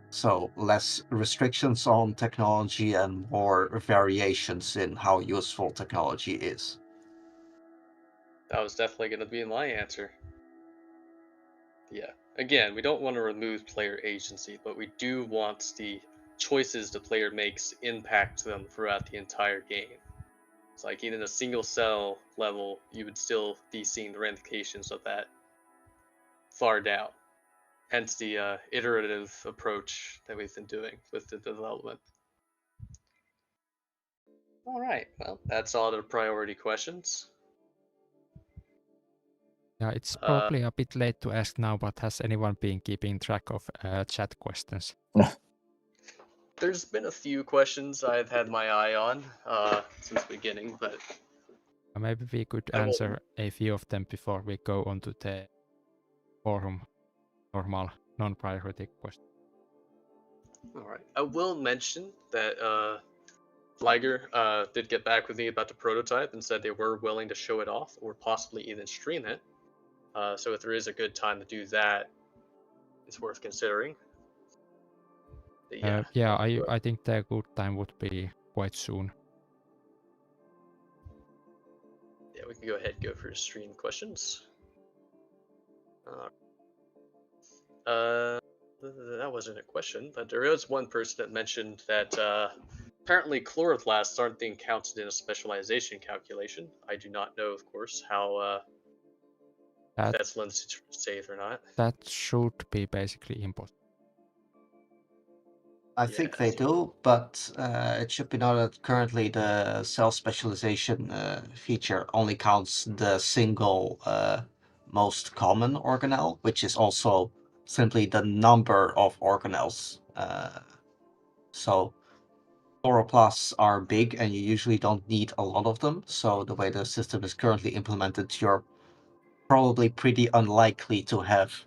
So less restrictions on technology and more variations in how useful technology is. That was definitely going to be my answer. Yeah. Again, we don't want to remove player agency, but we do want the choices the player makes impact them throughout the entire game. It's like even a single cell level, you would still be seeing the ramifications of that far down. Hence the iterative approach that we've been doing with the development. All right, well, that's all the priority questions. Yeah, it's probably a bit late to ask now, but has anyone been keeping track of chat questions? There's been a few questions I've had my eye on since the beginning, but maybe we could answer a few of them before we go on to the forum normal non-priority questions. All right, I will mention that Liger did get back with me about the prototype and said they were willing to show it off or possibly even stream it. So if there is a good time to do that, it's worth considering. But I think the good time would be quite soon. Yeah, we can go ahead and go for stream questions. That wasn't a question, but there is one person that mentioned that apparently chloroplasts aren't being counted in a specialization calculation. I do not know, of course, how that's limited to safe or not. That should be basically impossible. I think they do, but it should be noted that currently the cell specialization feature only counts the single most common organelle, which is also simply the number of organelles. So chloroplasts are big and you usually don't need a lot of them. So the way the system is currently implemented, you're probably pretty unlikely to have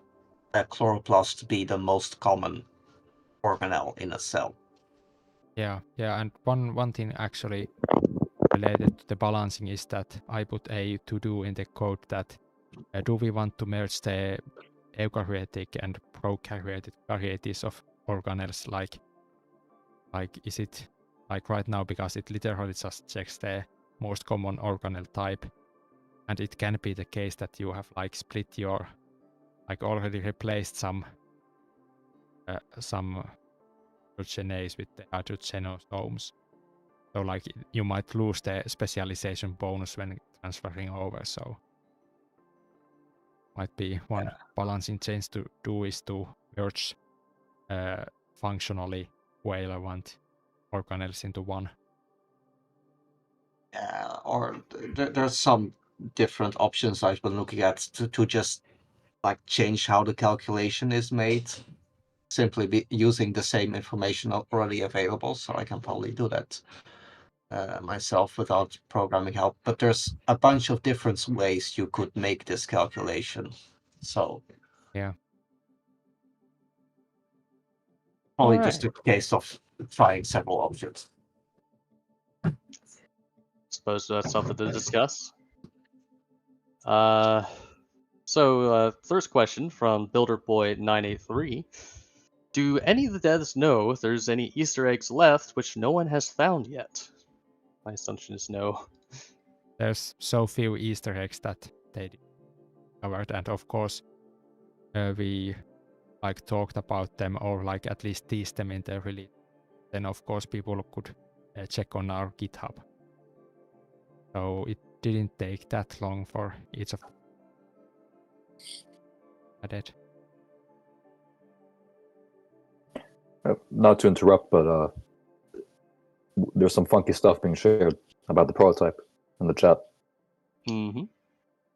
a chloroplast be the most common organelle in a cell. Yeah, and one thing actually related to the balancing is that I put a to-do in the code that do we want to merge the eukaryotic and prokaryotic varieties of organelles, like is it like right now, because it literally just checks the most common organelle type, and it can be the case that you have like split your, like already replaced some hydrogenase with the hydrogenosomes. So like you might lose the specialization bonus when transferring over. So might be one balancing change to do is to merge functionally relevant organelles into one. Or there's some different options I've been looking at to just like change how the calculation is made, simply be using the same information already available. So I can probably do that myself without programming help. But there's a bunch of different ways you could make this calculation. So yeah, probably just a case of trying several options. Suppose that's something to discuss. First question from BuilderBoy983. Do any of the devs know if there's any Easter eggs left which no one has found yet? My assumption is no. There's so few Easter eggs that they discovered, and of course we like talked about them or like at least teased them in the release. Then of course people could check on our GitHub. So it didn't take that long for each of them added. Not to interrupt, but there's some funky stuff being shared about the prototype in the chat. Mm-hmm.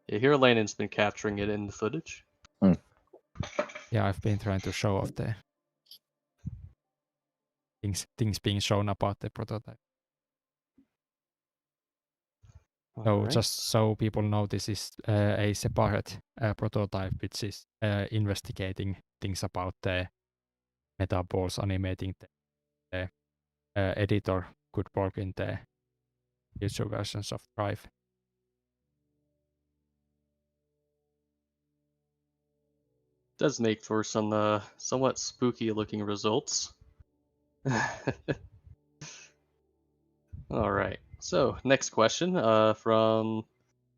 Yeah, here Landon's been capturing it in the footage. Yeah, I've been trying to show off the things being shown about the prototype. So just so people know, this is a separate prototype which is investigating things about the metaballs animating the editor could work in the future versions of Drive. Does make for some somewhat spooky looking results. All right. So next question from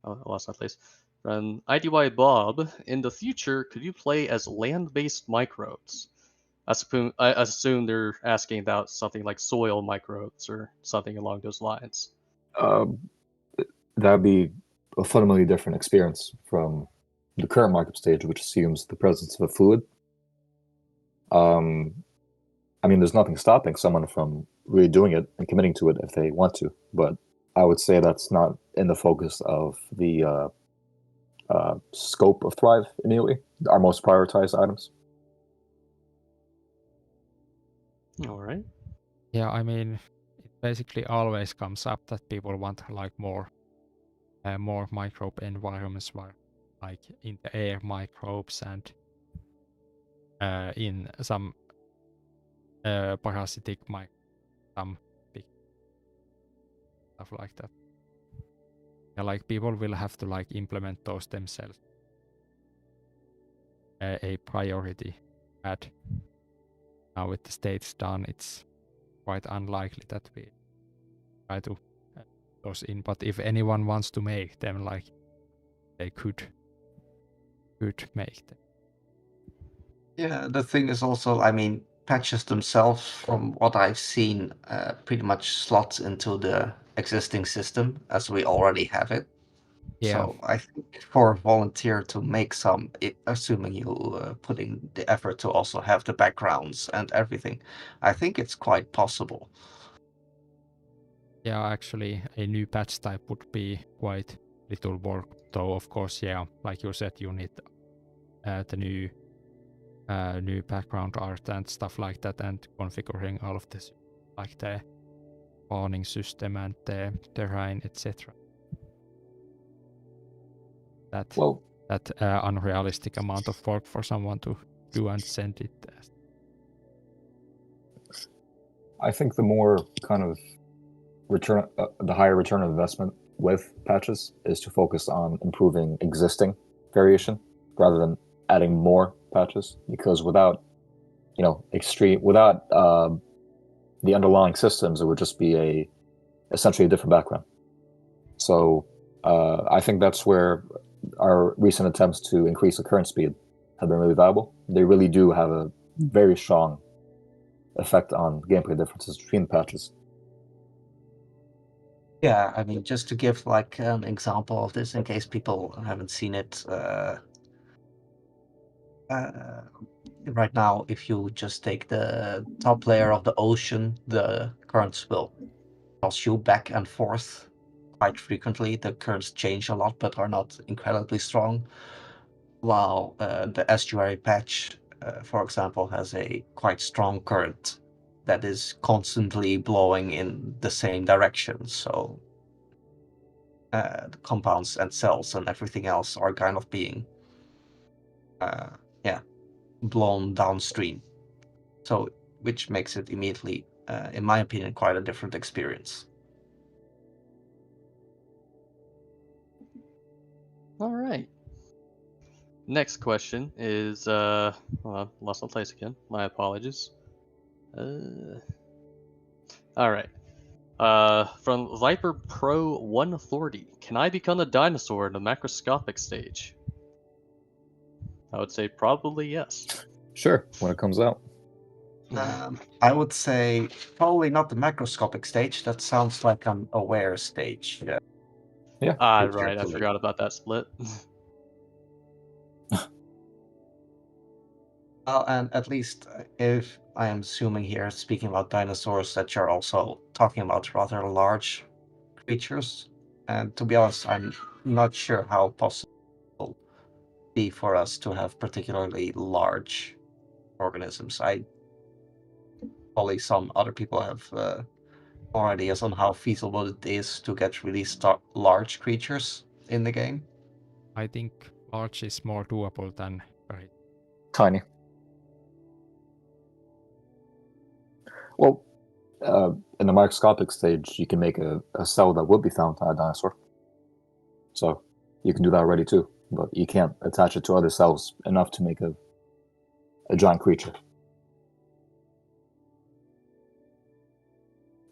I lost my place. From IDY Bob. In the future, could you play as land-based microbes? I assume they're asking about something like soil microbes or something along those lines. that'd be a fundamentally different experience from the current market stage, which assumes the presence of a fluid. I mean, there's nothing stopping someone from really doing it and committing to it if they want to, but I would say that's not in the focus of the scope of Thrive immediately, our most prioritized items. All right. Yeah, I mean, it basically always comes up that people want like more microbe environments, where like in the air microbes and in some parasitic some big stuff like that. Yeah, like people will have to like implement those themselves. A priority. But now with the states done, it's quite unlikely that we try to those in. But if anyone wants to make them, like they could make them. Yeah, the thing is also, I mean, patches themselves, from what I've seen, pretty much slots into the existing system as we already have it. Yeah. So I think for a volunteer to make some, assuming you putting the effort to also have the backgrounds and everything, I think it's quite possible. Yeah, actually, a new patch type would be quite little work, though. Of course, yeah, like you said, you need the new background art and stuff like that, and configuring all of this, like the spawning system and the terrain, etc. That unrealistic amount of work for someone to do and send it. I think the more kind of return, the higher return of investment with patches is to focus on improving existing variation rather than adding more patches, because without the underlying systems, it would just be essentially a different background. So I think that's where our recent attempts to increase the current speed have been really valuable. They really do have a very strong effect on gameplay differences between the patches. Yeah, I mean, just to give like an example of this in case people haven't seen it, right now, if you just take the top layer of the ocean, the currents will toss you back and forth quite frequently. The currents change a lot, but are not incredibly strong. While the estuary patch, for example, has a quite strong current that is constantly blowing in the same direction. So the compounds and cells and everything else are kind of being blown downstream. So which makes it immediately, in my opinion, quite a different experience. All right. Next question is lost my place again. My apologies. All right. From Viper Pro 140, can I become a dinosaur in the macroscopic stage? I would say probably yes. Sure, when it comes out. I would say probably not the macroscopic stage. That sounds like an aware stage. Yeah. Right. I forgot about that split. Well, and at least if I am assuming here, speaking about dinosaurs, that you're also talking about rather large creatures. And to be honest, I'm not sure how possible it will be for us to have particularly large organisms. Probably some other people have more ideas on how feasible it is to get really large creatures in the game. I think large is more doable than very tiny. Well, in the microscopic stage, you can make a cell that would be found on a dinosaur. So you can do that already too, but you can't attach it to other cells enough to make a giant creature.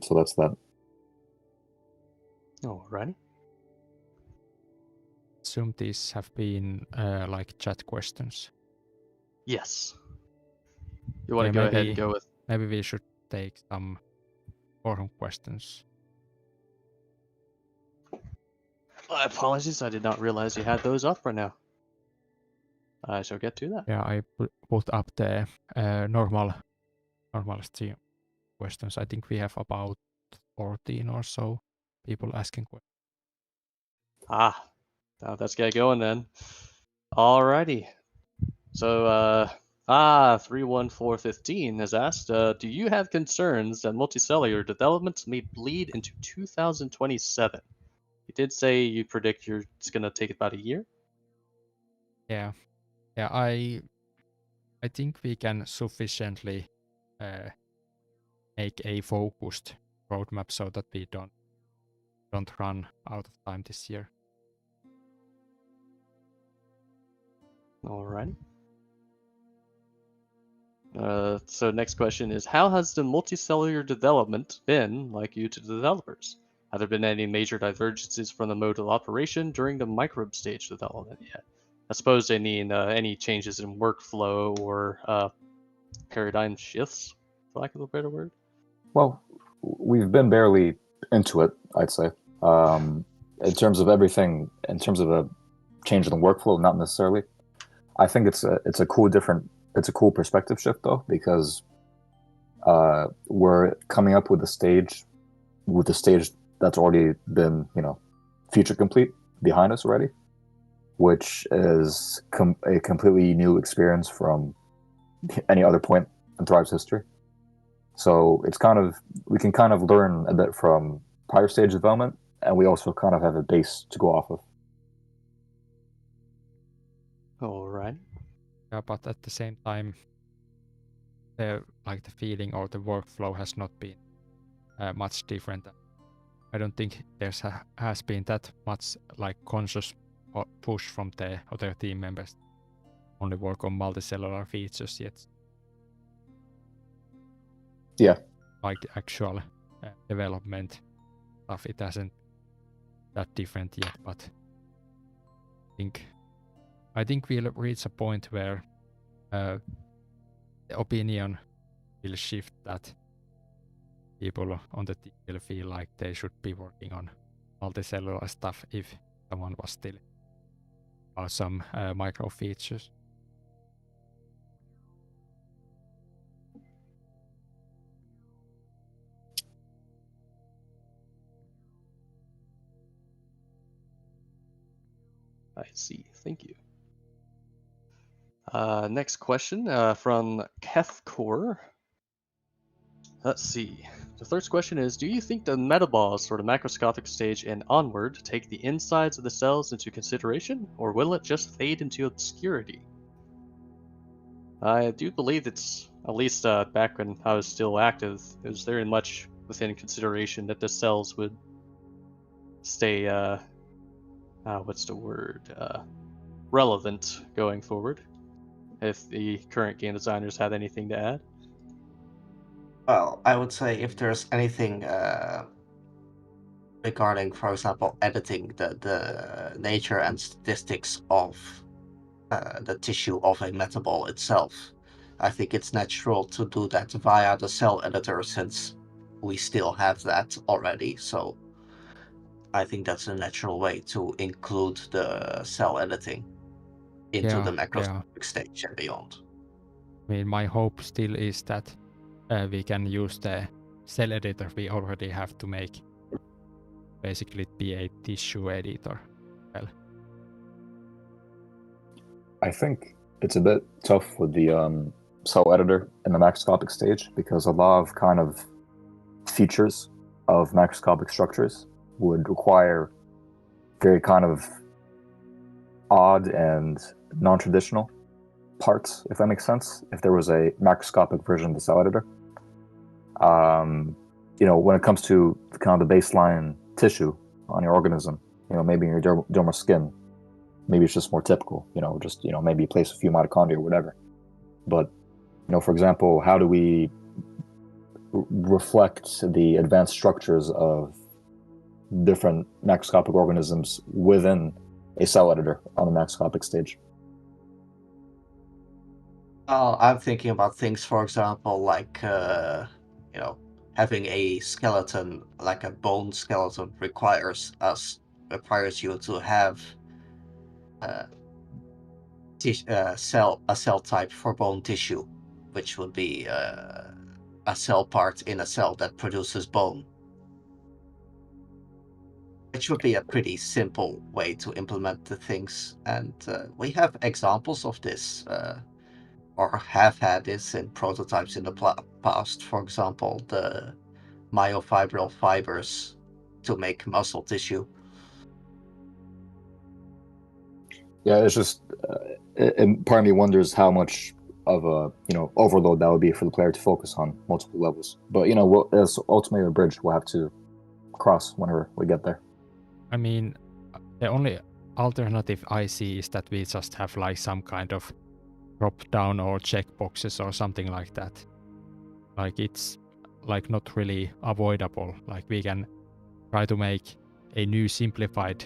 So that's that. Alrighty. Assume these have been like chat questions. Yes. You want to go ahead and go with? Maybe we should take some forum questions. My apologies, I did not realize you had those up right now. I shall get to that. Yeah, I put up the normal stream questions. I think we have about 14 or so people asking questions. Now let's get going then. Alrighty. So, 31415 has asked, do you have concerns that multicellular development may bleed into 2027? You did say you predict it's going to take about a year? Yeah, I think we can sufficiently make a focused roadmap so that we don't run out of time this year. Alrighty. So next question is, how has the multicellular development been like you to the developers? Have there been any major divergences from the mode of operation during the microbe stage development yet? I suppose they need any changes in workflow or paradigm shifts, for lack of a better word. Well, we've been barely into it, I'd say. In terms of everything, in terms of a change in the workflow, not necessarily. I think it's a cool perspective shift though, because we're coming up with the stage that's already been, feature complete behind us already, which is a completely new experience from any other point in Thrive's history. So it's we can kind of learn a bit from prior stage development, and we also kind of have a base to go off of. All right. Yeah, but at the same time, the feeling or the workflow has not been much different. I don't think has been that much conscious push from the other team members only work on multicellular features yet. Yeah. Like the actual development stuff, it hasn't that different yet, but I think we'll reach a point where the opinion will shift that people on the team will feel like they should be working on multicellular stuff if someone was still about some micro features. I see. Thank you. Next question from Kethcore. Let's see. The first question is, do you think the metaboss or the macroscopic stage and onward take the insides of the cells into consideration, or will it just fade into obscurity? I do believe it's, at least back when I was still active, it was very much within consideration that the cells would stay, what's the word, relevant going forward, if the current game designers had anything to add. Well, I would say if there's anything regarding, for example, editing the nature and statistics of the tissue of a metabol itself, I think it's natural to do that via the cell editor, since we still have that already. So I think that's a natural way to include the cell editing into the macroscopic stage and beyond. I mean, my hope still is that we can use the cell editor we already have to make basically be a tissue editor. Well, I think it's a bit tough with the cell editor in the macroscopic stage, because a lot of kind of features of macroscopic structures would require very kind of odd and non-traditional parts, if that makes sense, if there was a macroscopic version of the cell editor. When it comes to kind of the baseline tissue on your organism, maybe in your dermal skin, maybe it's just more typical, maybe place a few mitochondria or whatever. But, for example, how do we reflect the advanced structures of different macroscopic organisms within a cell editor on the macroscopic stage? I'm thinking about things, for example, like, having a skeleton, like a bone skeleton, requires us requires you to have a cell type for bone tissue, which would be a cell part in a cell that produces bone. It should be a pretty simple way to implement the things, and we have examples of this, or have had this in prototypes in the past. For example, the myofibril fibers to make muscle tissue. Yeah, it's just, and part of me wonders how much of a overload that would be for the player to focus on multiple levels. But it's ultimately a bridge we'll have to cross whenever we get there. I mean, the only alternative I see is that we just have like some kind of drop down or checkboxes or something like that. Like it's like not really avoidable. Like we can try to make a new simplified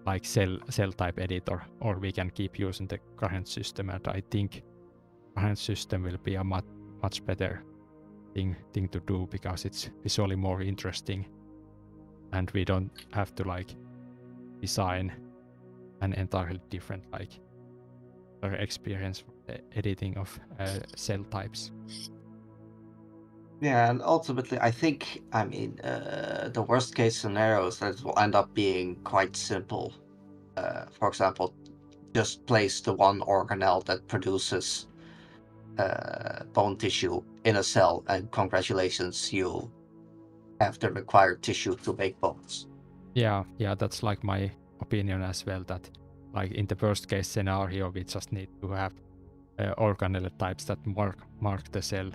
like cell type editor, or we can keep using the current system, and I think current system will be a much better thing to do because it's visually more interesting, and we don't have to like design an entirely different like experience for the editing of cell types. Yeah, and ultimately, I think, the worst case scenario is that it will end up being quite simple. For example, just place the one organelle that produces bone tissue in a cell, and congratulations, you have the required tissue to make bones. Yeah, that's like my opinion as well, that like in the worst case scenario we just need to have organelle types that mark the cell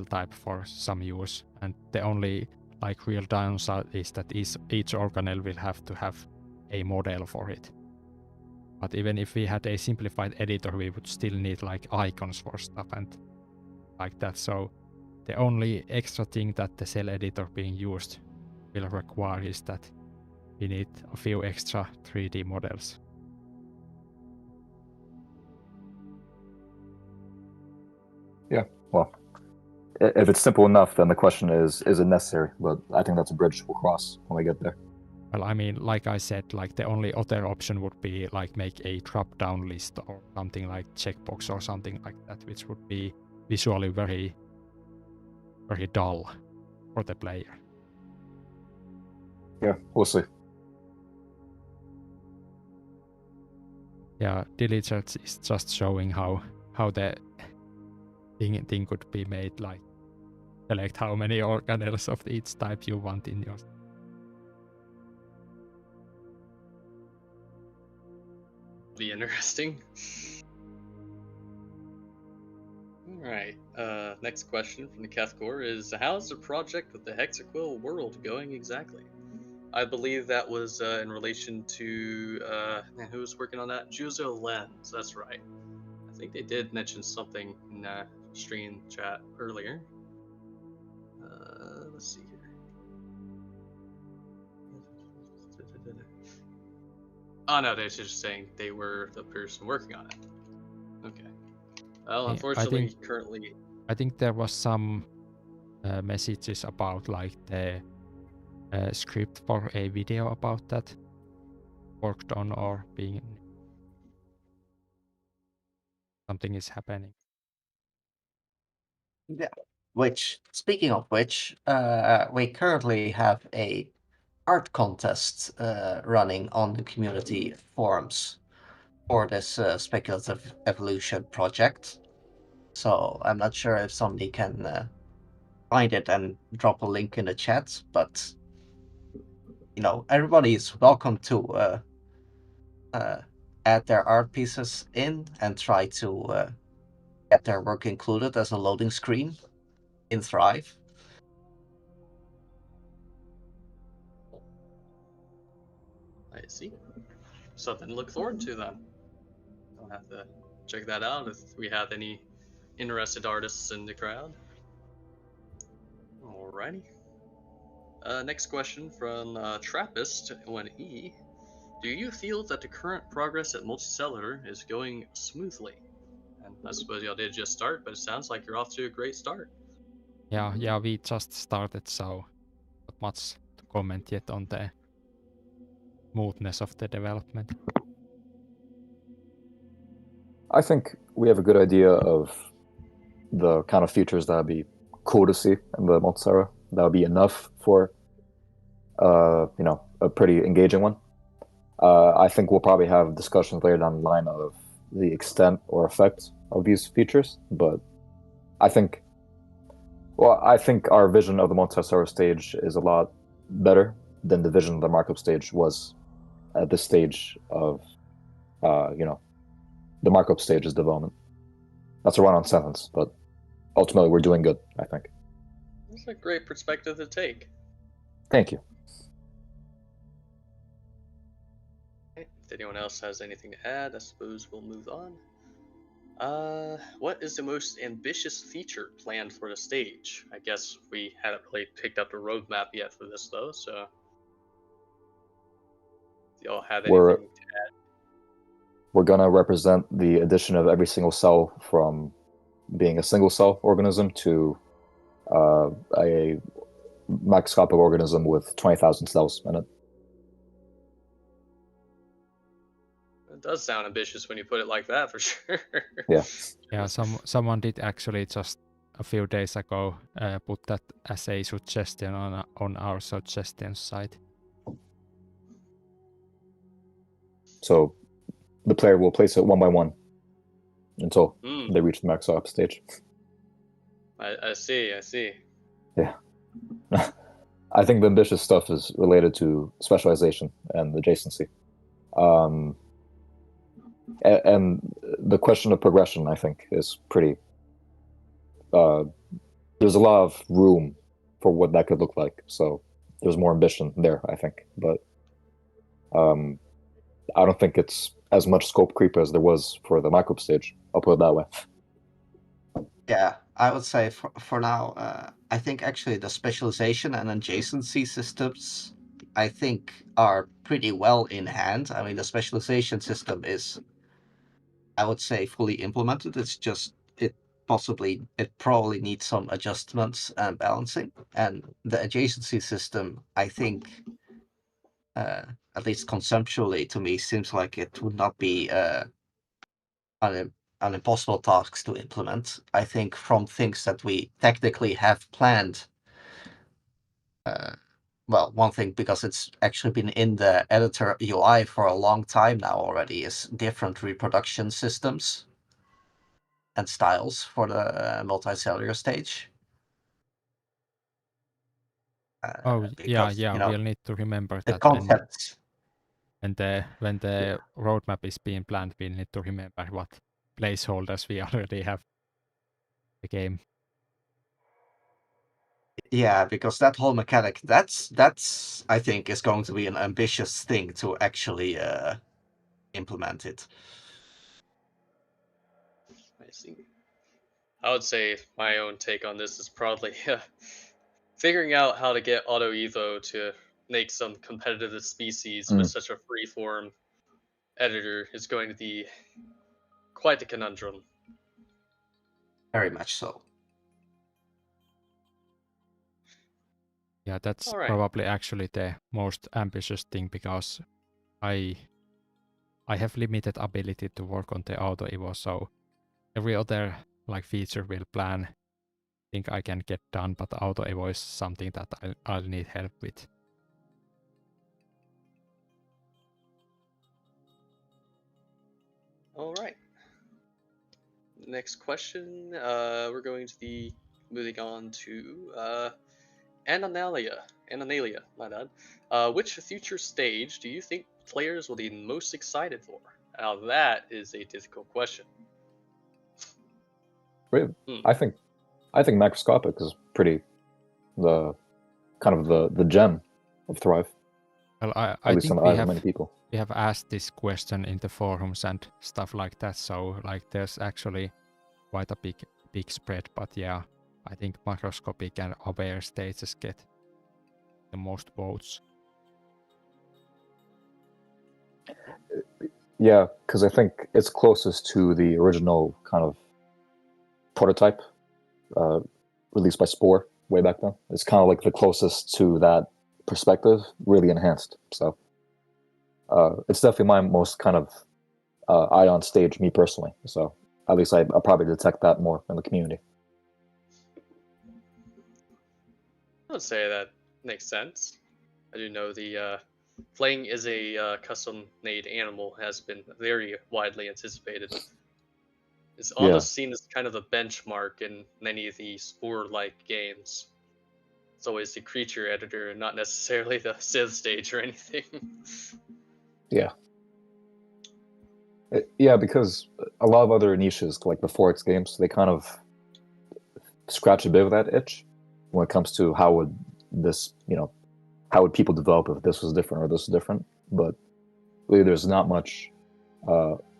type for some use, and the only like real downside is that each organelle will have to have a model for it. But even if we had a simplified editor, we would still need like icons for stuff and like that. So the only extra thing that the cell editor being used will require is that we need a few extra 3D models. Yeah, well, if it's simple enough, then the question is it necessary? But I think that's a bridge we'll cross when we get there. Well, I mean, like I said, like the only other option would be like make a drop-down list or something like checkbox or something like that, which would be visually very, very dull for the player. Yeah, we'll see. Yeah, diligence is just showing how the thing could be made, like select how many organelles of each type you want in your. Be interesting. Alright, next question from the Cathcore is, how's the project with the Hexaquill world going exactly? I believe that was in relation to, who was working on that? Juzo Lens, that's right. I think they did mention something in that stream chat earlier. Let's see here. Oh no, they're just saying they were the person working on it. Okay. Well, Yeah, unfortunately, currently... I think there was some messages about like the script for a video about that worked on or being something is happening. Yeah. Which, speaking of which, we currently have a art contest running on the community forums for this speculative evolution project. So I'm not sure if somebody can find it and drop a link in the chat, but everybody is welcome to add their art pieces in and try to get their work included as a loading screen in Thrive. I see. Something to look forward to then. I'll have to check that out if we have any interested artists in the crowd. Alrighty. Next question from Trappist 1E. Do you feel that the current progress at Multicellular is going smoothly? And I suppose y'all did just start, but it sounds like you're off to a great start. Yeah, we just started, so not much to comment yet on the smoothness of the development? I think we have a good idea of the kind of features that would be cool to see in the Multisera. That would be enough for, a pretty engaging one. I think we'll probably have discussions later down the line of the extent or effect of these features, but I think our vision of the Multisera stage is a lot better than the vision of the markup stage was at this stage of, the markup stage's development. That's a run-on sentence, but ultimately we're doing good, I think. That's a great perspective to take. Thank you. Okay, if anyone else has anything to add, I suppose we'll move on. What is the most ambitious feature planned for the stage? I guess we haven't really picked up the roadmap yet for this, though, so... Do y'all have anything to add? We're going to represent the addition of every single cell from being a single cell organism to a microscopic organism with 20,000 cells in it. It does sound ambitious when you put it like that, for sure. Yeah. Yeah, someone did actually just a few days ago put that as a suggestion on our suggestions site. So the player will place it one by one until they reach the max up stage. I see. Yeah. I think the ambitious stuff is related to specialization and adjacency. And the question of progression, I think, is pretty... there's a lot of room for what that could look like. So there's more ambition there, I think. But I don't think it's as much scope creep as there was for the microbe stage. I'll put it that way. Yeah, I would say for now, I think actually the specialization and adjacency systems, I think, are pretty well in hand. I mean, the specialization system is, I would say, fully implemented. It's just it probably needs some adjustments and balancing. And the adjacency system, I think, at least conceptually to me, seems like it would not be an impossible task to implement. I think from things that we technically have planned, well, one thing, because it's actually been in the editor UI for a long time now already, is different reproduction systems and styles for the multicellular stage. Because, we'll need to remember the that concepts. when the roadmap is being planned, we'll need to remember what placeholders we already have the game. Yeah, because that whole mechanic, that's I think is going to be an ambitious thing to actually implement it. I see. I would say my own take on this is probably figuring out how to get auto evo to make some competitive species with such a freeform editor is going to be quite a conundrum. Very much so. Yeah, that's probably actually the most ambitious thing, because I have limited ability to work on the auto evo, so every other feature will plan, think I can get done, but auto evo is something that I'll need help with. All right. Next question. We're going to be moving on to Ananalia, my bad. Which future stage do you think players will be most excited for? Now that is a difficult question. Really? I think macroscopic is pretty the gem of Thrive. Well, I least think in the eyes of many people. We have asked this question in the forums and stuff like that, so there's actually quite a big spread. But yeah, I think macroscopic and aware stages get the most votes. Yeah, because I think it's closest to the original kind of prototype released by Spore way back then. It's kind of like the closest to that perspective, really enhanced. So it's definitely my most kind of eye on stage, me personally. So at least I probably detect that more in the community. I would say that makes sense. I do know the playing as a custom-made animal has been very widely anticipated. It's almost seen as kind of a benchmark in many of the Spore-like games. It's always the creature editor and not necessarily the Civ stage or anything. Yeah. Yeah, because a lot of other niches, like the 4X games, they kind of scratch a bit of that itch when it comes to how would this, how would people develop if this was different or this was different. But really, there's not much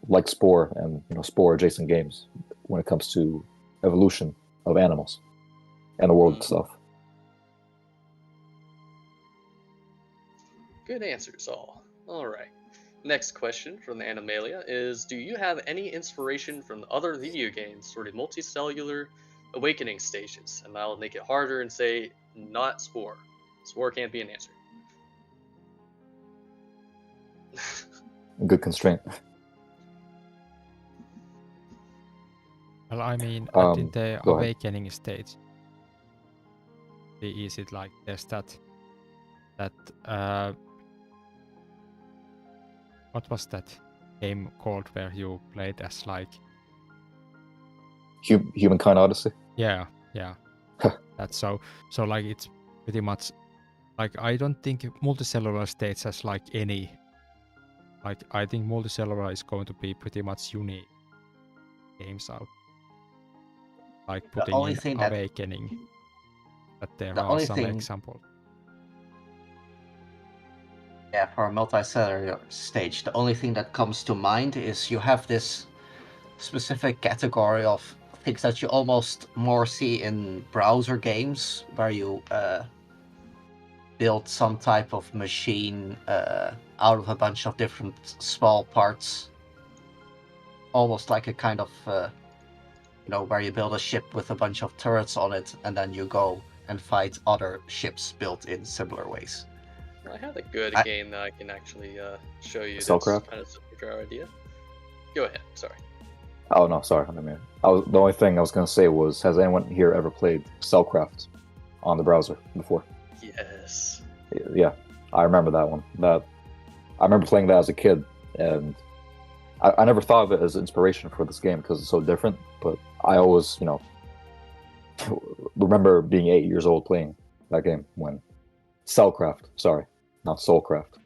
like Spore and Spore adjacent games when it comes to evolution of animals and the world itself. Good answers, all. All right. Next question from the Animalia is, do you have any inspiration from other video games sort of multicellular awakening stages? And I'll make it harder and say, not Spore. Spore can't be an answer. Good constraint. Well, I mean, in the awakening stage, is it like there's that what was that game called where you played as like Humankind Odyssey? Yeah. That's so like it's pretty much like I don't think multicellular states has like any. Like I think multicellular is going to be pretty much unique games out. Like putting in awakening. That there are some examples. Yeah, for a multicellular stage, the only thing that comes to mind is you have this specific category of things that you almost more see in browser games, where you build some type of machine out of a bunch of different small parts. Almost like a kind of, where you build a ship with a bunch of turrets on it, and then you go and fight other ships built in similar ways. I have a good game that I can actually show you. Cellcraft? That's kind of similar to our idea. Go ahead, sorry. Oh no, sorry. I mean, the only thing I was going to say was, has anyone here ever played Cellcraft on the browser before? Yes. Yeah, I remember that one. I remember playing that as a kid, and I never thought of it as inspiration for this game because it's so different. But I always, remember being 8 years old playing that game when Cellcraft. Sorry, not Soulcraft.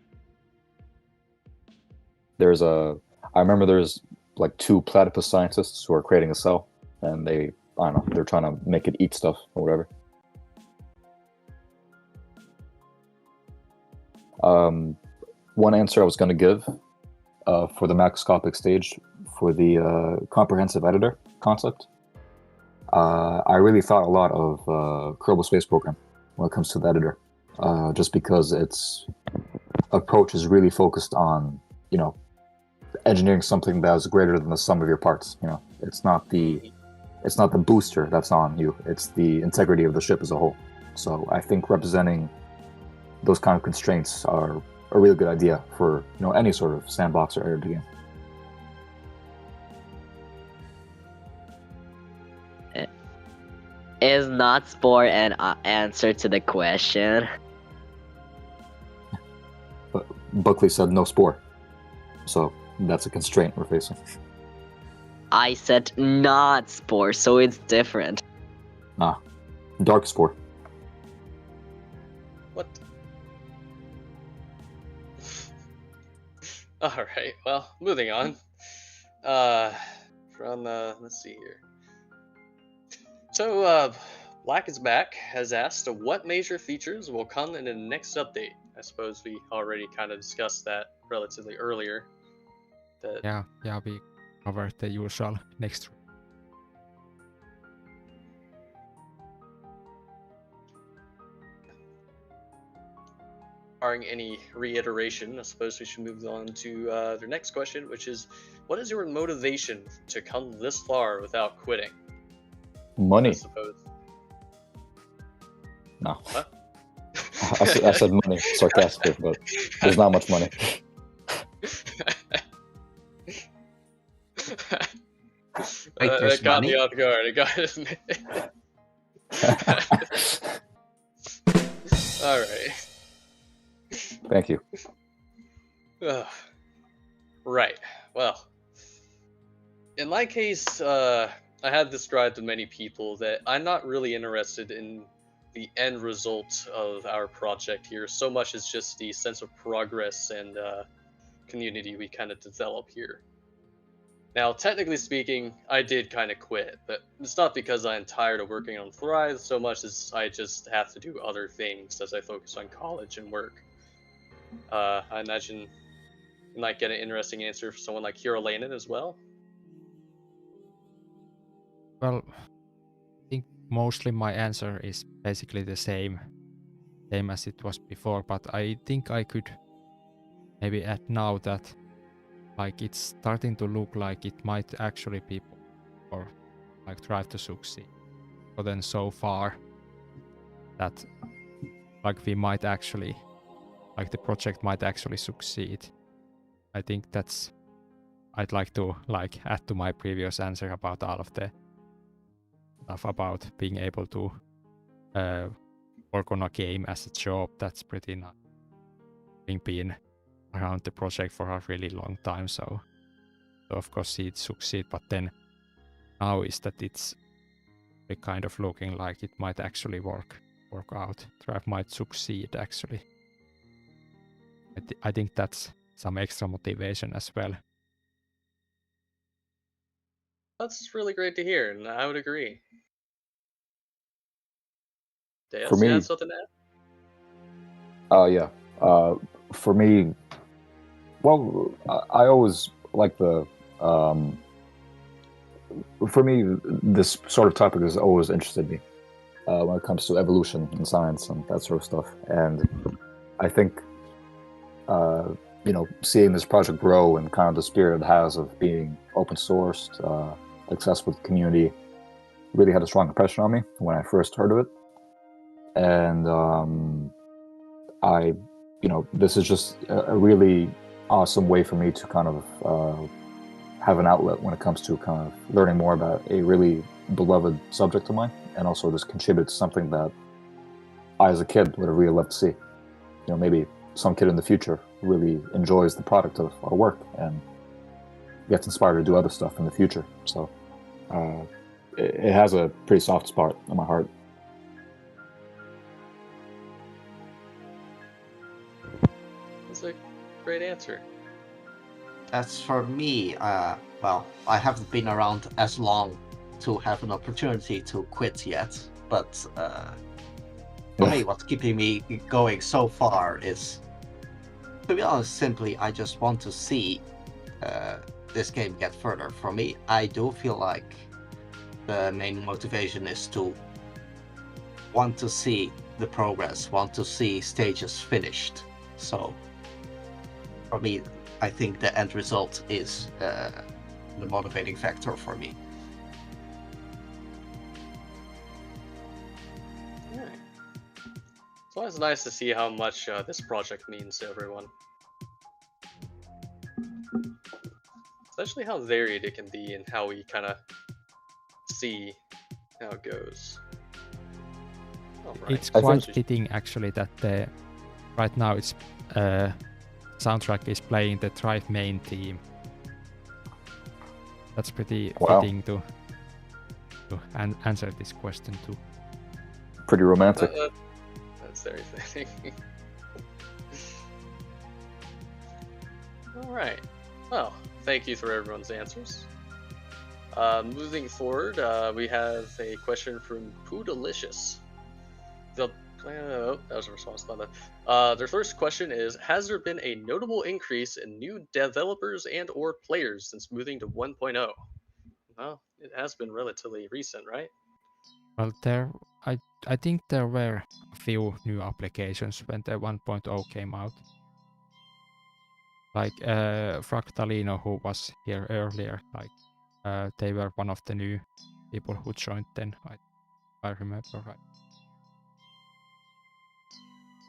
I remember there's like 2 platypus scientists who are creating a cell, and they're trying to make it eat stuff or whatever. One answer I was going to give for the macroscopic stage for the comprehensive editor concept, I really thought a lot of Kerbal Space Program when it comes to the editor, just because its approach is really focused on, engineering something that is greater than the sum of your parts. It's not the booster that's on you, it's the integrity of the ship as a whole. So I think representing those kind of constraints are a really good idea for any sort of sandbox or editor game. Is not Spore an answer to the question? But Buckley said no Spore, so that's a constraint we're facing. I said not Spore, so it's different. Dark Spore. What? Alright, well, moving on. Let's see here. So, Black is Back has asked, what major features will come in the next update? I suppose we already kind of discussed that relatively earlier. Yeah, we covered the usual next. Barring any reiteration, I suppose we should move on to the next question, which is, what is your motivation to come this far without quitting? Money. I suppose. No. What? I said money sarcastically, but there's not much money. Wait, there's That got money? me off guard. It got All right. Thank you. Right. Well, in my case, I have described to many people that I'm not really interested in the end result of our project here so much as just the sense of progress and community we kind of develop here. Now, technically speaking, I did kind of quit, but it's not because I'm tired of working on Thrive so much as I just have to do other things as I focus on college and work. I imagine you might get an interesting answer for someone like Hero Lanen as well. Well, I think mostly my answer is basically the same as it was before, but I think I could maybe add now that like it's starting to look like it might actually be or like try to succeed. But then so far that like we might actually like the project might actually succeed. I think that's I'd like to like add to my previous answer about all of the stuff about being able to work on a game as a job. That's pretty nice. Having been around the project for a really long time, so of course see it succeed, but then now is that it's kind of looking like it might actually work out. Drive might succeed actually. I think that's some extra motivation as well. That's really great to hear, and I would agree. Deus, For me, you have something to add? Yeah. For me, well, I always like the. For me, this sort of topic has always interested me when it comes to evolution and science and that sort of stuff. And I think, seeing this project grow and kind of the spirit it has of being open sourced, accessible to the community, really had a strong impression on me when I first heard of it. And this is just a really awesome way for me to kind of have an outlet when it comes to kind of learning more about a really beloved subject of mine, and also just contribute to something that I, as a kid, would have really loved to see. Maybe some kid in the future really enjoys the product of our work and gets inspired to do other stuff in the future. So it has a pretty soft spot in my heart. That's a great answer. As for me, well, I haven't been around as long to have an opportunity to quit yet, but for me, what's keeping me going so far is, to be honest, simply I just want to see this game get further. For me, I do feel like the main motivation is to want to see the progress, want to see stages finished. So for me, I think the end result is the motivating factor for me. Alright. It's always nice to see how much this project means to everyone. Especially how varied it can be and how we kind of see how it goes. It's quite fitting actually that right now it's soundtrack is playing the Thrive main theme. That's pretty fitting to answer this question too. Pretty romantic. That's very fitting. Alright. Well, thank you for everyone's answers. Moving forward, we have a question from Poo Delicious. That was a response. Their first question is: has there been a notable increase in new developers and/or players since moving to 1.0? Well, it has been relatively recent, right? Well, I think there were a few new applications when the 1.0 came out. Like Fractalino, who was here earlier, like they were one of the new people who joined then. I remember right.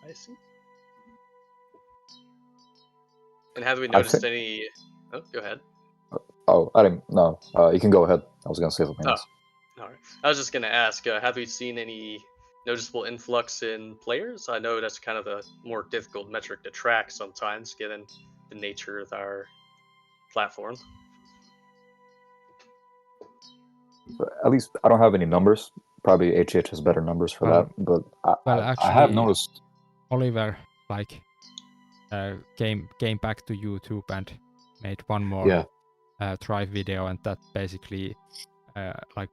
I see. And have we noticed any? Oh, go ahead. Oh, I didn't. No, you can go ahead. I was gonna say something else. All right. I was just gonna ask, have we seen any noticeable influx in players? I know that's kind of a more difficult metric to track sometimes, given the nature of our platform. At least I don't have any numbers. Probably HH has better numbers for that. But I have noticed. Oliver came back to YouTube and made one more Thrive video, and that basically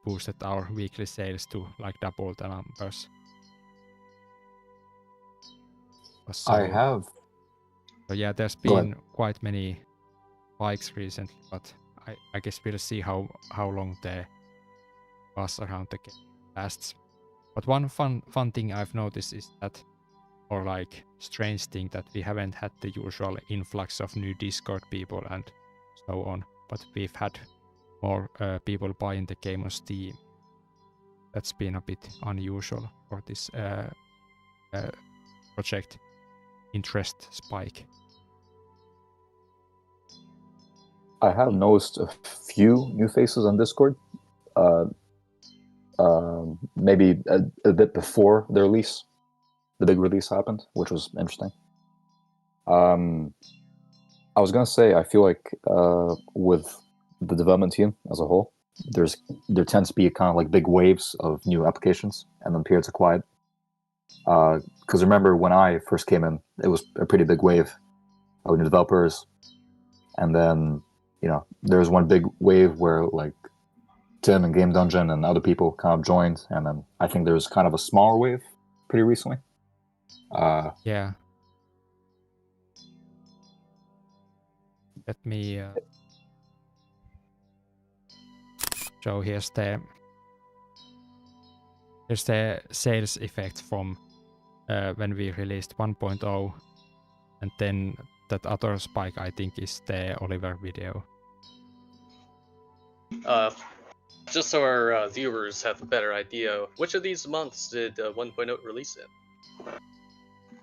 boosted our weekly sales to double the numbers. So, I have. So yeah, there's been quite many spikes recently, but I guess we'll see how long the buzz around the game lasts. But one fun thing I've noticed is that, or strange thing, that we haven't had the usual influx of new Discord people and so on, but we've had more people buying the game on Steam. That's been a bit unusual for this project interest spike. I have noticed a few new faces on Discord. Maybe a bit before the release, the big release happened, which was interesting. I was gonna say, I feel like with the development team as a whole, there tends to be kind of big waves of new applications and then periods of quiet. Because remember when I first came in, it was a pretty big wave of new developers, and then there was one big wave where Tim and Game Dungeon and other people kind of joined, and then I think there was kind of a smaller wave pretty recently. Yeah. Let me show here's the sales effect from when we released 1.0, and then that other spike I think is the Oliver video. Just so our viewers have a better idea, which of these months did 1.0 release in?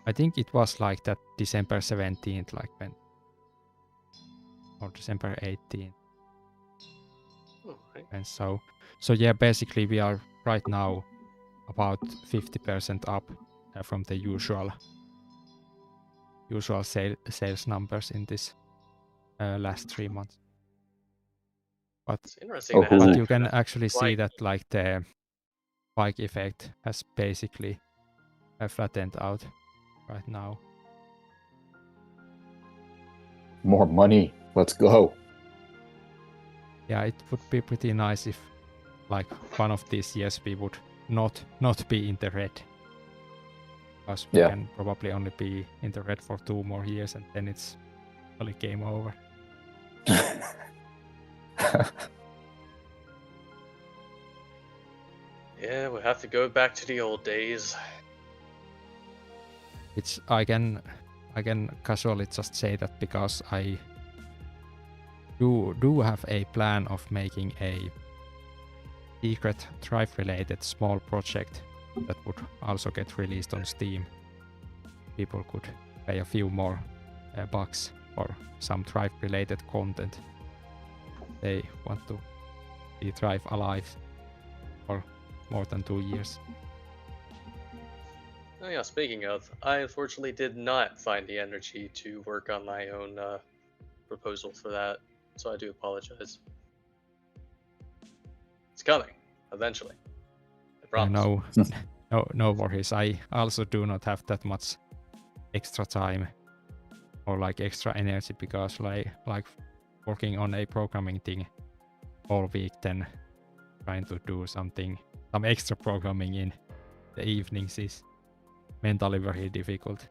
I think it was that December 17th, when, or December 18th. Okay. And so yeah, basically we are right now about 50% up from the usual sales numbers in this last 3 months. But it's interesting. But you can actually see that the spike effect has basically flattened out right now. More money, let's go. Yeah, it would be pretty nice if one of these years we would not be in the red. Because we can probably only be in the red for 2 more years, and then it's only game over. Yeah, we have to go back to the old days. I can casually just say that because I do have a plan of making a secret Thrive-related small project that would also get released on Steam. People could pay a few more bucks for some Thrive-related content. They want to be Thrive alive for more than 2 years. Oh yeah, speaking of, I unfortunately did not find the energy to work on my own proposal for that, so I do apologize. It's coming, eventually. I promise. No worries. I also do not have that much extra time or extra energy, because like working on a programming thing all week, then trying to do some extra programming in the evenings is mentally very difficult.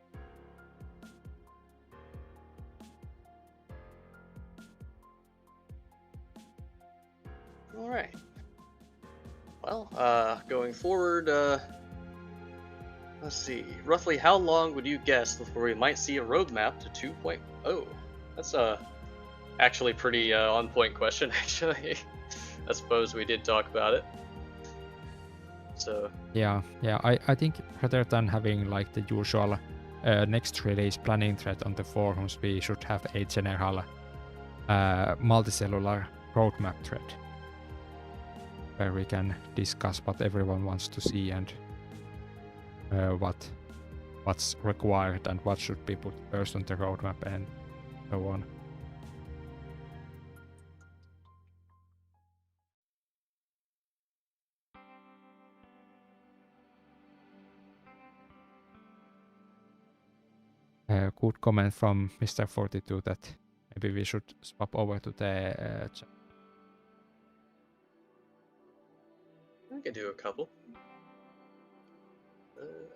All right. Well, going forward, let's see. Roughly how long would you guess before we might see a roadmap to 2.0? That's actually pretty on point question, actually. I suppose we did talk about it. So yeah, I think rather than having the usual next release planning thread on the forums, we should have a general multicellular roadmap thread where we can discuss what everyone wants to see and what's required and what should be put first on the roadmap and so on. Good comment from Mr. 42 that maybe we should swap over to the chat. We can do a couple.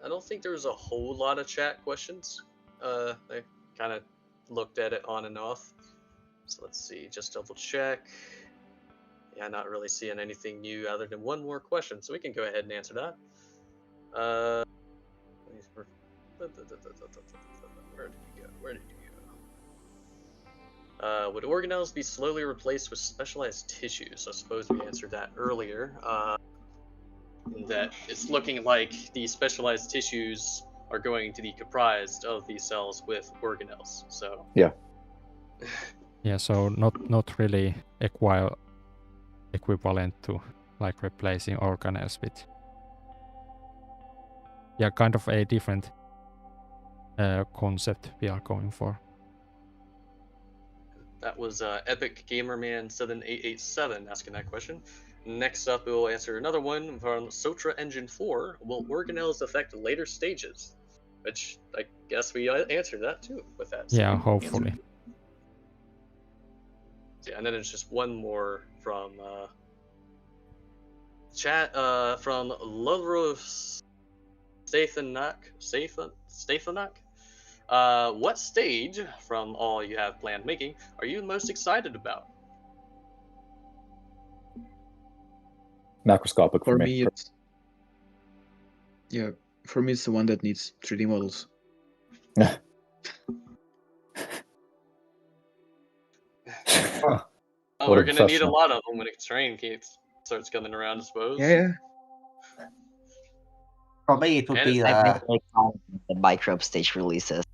I don't think there was a whole lot of chat questions. I kind of looked at it on and off. So let's see, just double check. Yeah, not really seeing anything new other than one more question, so we can go ahead and answer that. Where did you go? Where did you go? Would organelles be slowly replaced with specialized tissues? I suppose we answered that earlier. That it's looking like the specialized tissues are going to be comprised of these cells with organelles. So yeah, yeah. So not really equivalent to like replacing organelles with. Yeah, kind of a different concept we are going for. That was Epic Gamerman 7887 asking that question. Next up, we will answer another one from Sotra Engine 4. Will organelles affect later stages? Which I guess we answered that too with that. Yeah, hopefully. Yeah, and then there's just one more from chat from Lovro Stathanak. What stage from all you have planned making are you most excited about? Macroscopic for me. For me it's the one that needs 3D models. Oh, we're gonna need a lot of them when Train starts coming around, I suppose. Yeah. For me, it would be I think the microbe stage releases.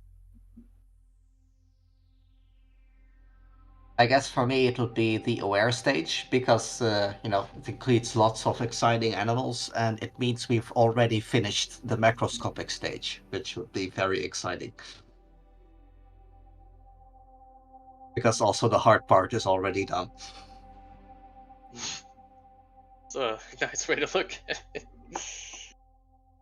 I guess for me it would be the aware stage because it includes lots of exciting animals, and it means we've already finished the macroscopic stage, which would be very exciting. Because also the hard part is already done. It's a nice way to look at it.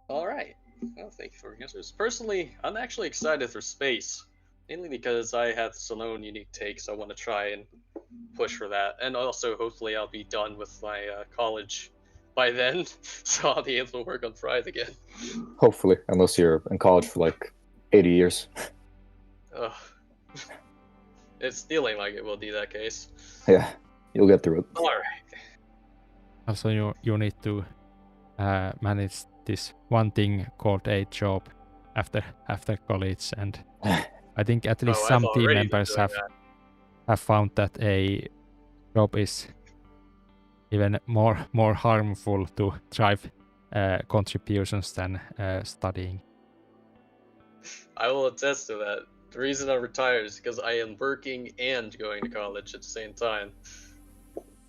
All right. Well, thank you for your answers. Personally, I'm actually excited for space. Mainly because I have some own unique takes. I want to try and push for that. And also, hopefully, I'll be done with my college by then. So I'll be able to work on Fries again. Hopefully, unless you're in college for like 80 years. It's feeling like it will be that case. Yeah, you'll get through it. All right. Also, you need to manage this one thing called a job after college, and I think at least some team members have found that a job is even more harmful to drive contributions than studying. I will attest to that. The reason I retired is because I am working and going to college at the same time.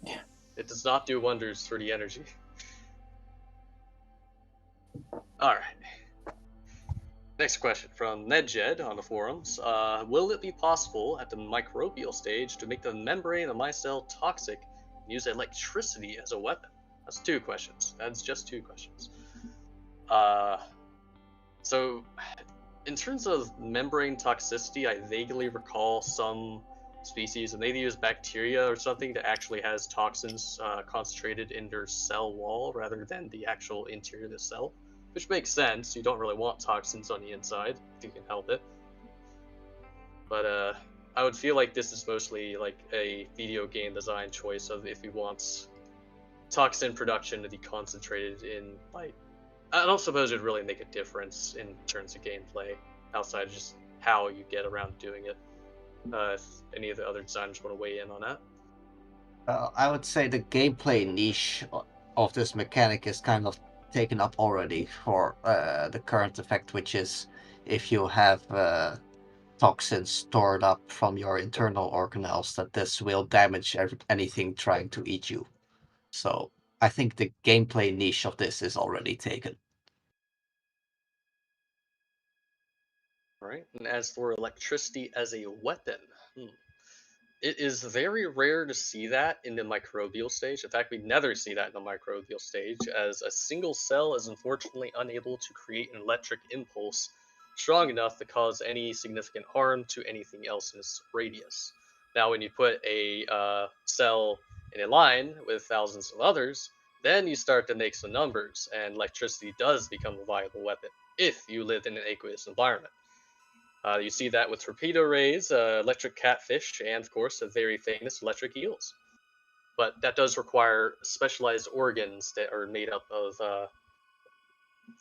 Yeah. It does not do wonders for the energy. Alright. Next question from NedJed on the forums. Will it be possible at the microbial stage to make the membrane of my cell toxic and use electricity as a weapon? That's two questions. That's just two questions. So, in terms of membrane toxicity, I vaguely recall some species, and they use bacteria or something that actually has toxins concentrated in their cell wall rather than the actual interior of the cell. Which makes sense. You don't really want toxins on the inside if you can help it. But I would feel like this is mostly like a video game design choice of if you want toxin production to be concentrated in like. I don't suppose it'd really make a difference in terms of gameplay outside of just how you get around doing it. If any of the other designers want to weigh in on that. I would say the gameplay niche of this mechanic is kind of taken up already for the current effect, which is if you have toxins stored up from your internal organelles that this will damage anything trying to eat you. So I think the gameplay niche of this is already taken. All right. And as for electricity as a weapon, it is very rare to see that in the microbial stage. In fact, we never see that in the microbial stage, as a single cell is unfortunately unable to create an electric impulse strong enough to cause any significant harm to anything else in its radius. Now, when you put a cell in a line with thousands of others, then you start to make some numbers, and electricity does become a viable weapon if you live in an aqueous environment. You see that with torpedo rays, electric catfish, and of course the very famous electric eels. But that does require specialized organs that are made up of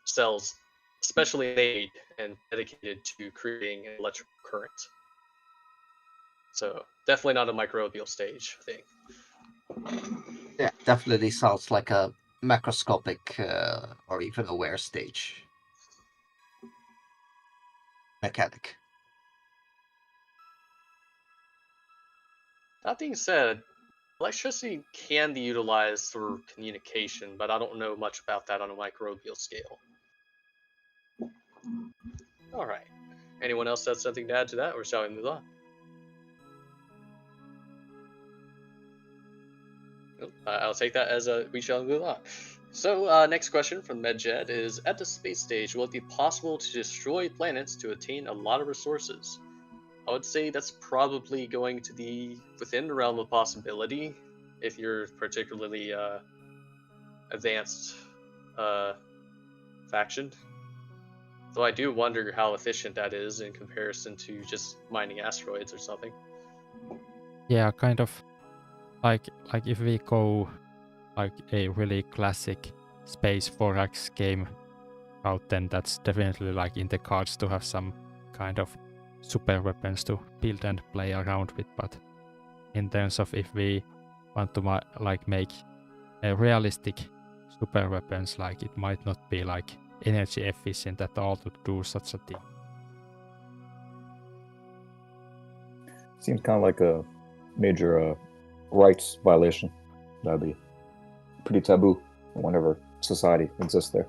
cells specially made and dedicated to creating an electrical current. So definitely not a microbial stage thing. Yeah, definitely sounds like a macroscopic or even aware stage mechanic. That being said, electricity can be utilized for communication, but I don't know much about that on a microbial scale. All right. Anyone else have something to add to that, or shall we move on? I'll take that as we shall move on. So, next question from Medjed is: at the space stage, will it be possible to destroy planets to attain a lot of resources? I would say that's probably going to be within the realm of possibility if you're particularly advanced faction. Though I do wonder how efficient that is in comparison to just mining asteroids or something. Yeah, kind of like if we go like a really classic space 4X game route, then that's definitely like in the cards to have some kind of super weapons to build and play around with. But in terms of if we want to like make a realistic super weapons, like it might not be like energy efficient at all to do such a thing. Seems kind of like a major rights violation. That'd be pretty taboo whenever society exists there.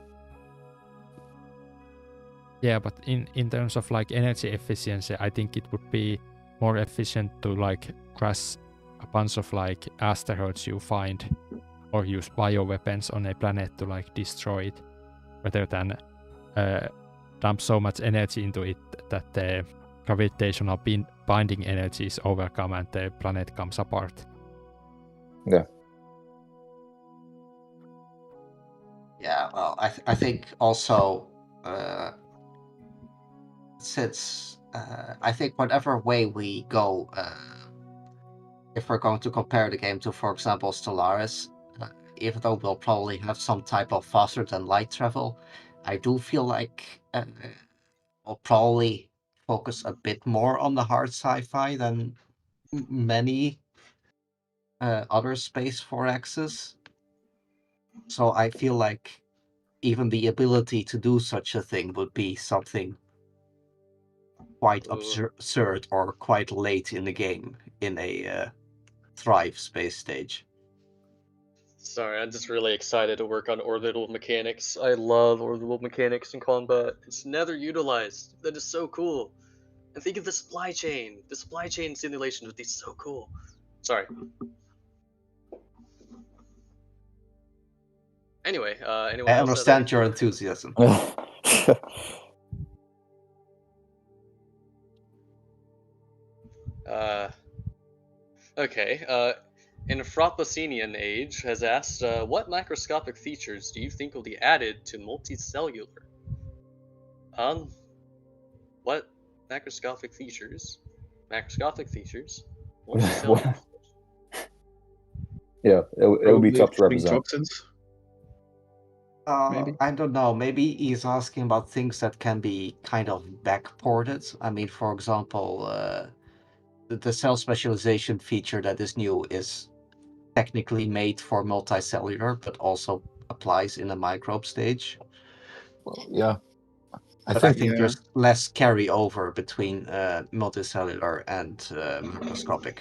Yeah, but in terms of like energy efficiency, I think it would be more efficient to like crush a bunch of like asteroids you find or use bioweapons on a planet to like destroy it, rather than dump so much energy into it that the gravitational binding energy is overcome and the planet comes apart. Yeah. Yeah, well, I think also since I think whatever way we go, if we're going to compare the game to, for example, Stellaris, even though we'll probably have some type of faster than light travel, I do feel like we'll probably focus a bit more on the hard sci-fi than many other Space 4Xs. So I feel like even the ability to do such a thing would be something quite absurd or quite late in the game in a Thrive space stage. Sorry, I'm just really excited to work on orbital mechanics. I love orbital mechanics in combat. It's never utilized. That is so cool. And think of the supply chain. The supply chain simulation would be so cool. Sorry. Anyway, anyone I else understand your enthusiasm. Okay. In Anthropocenian Age has asked, what microscopic features do you think will be added to multicellular? What macroscopic features? Macroscopic features? Multicellular. Yeah, it would be tough to represent. Toxins. Maybe. I don't know. Maybe he's asking about things that can be kind of backported. I mean, for example, the cell specialization feature that is new is technically made for multicellular, but also applies in a microbe stage. Well, yeah. But I think there's less carryover between multicellular and macroscopic.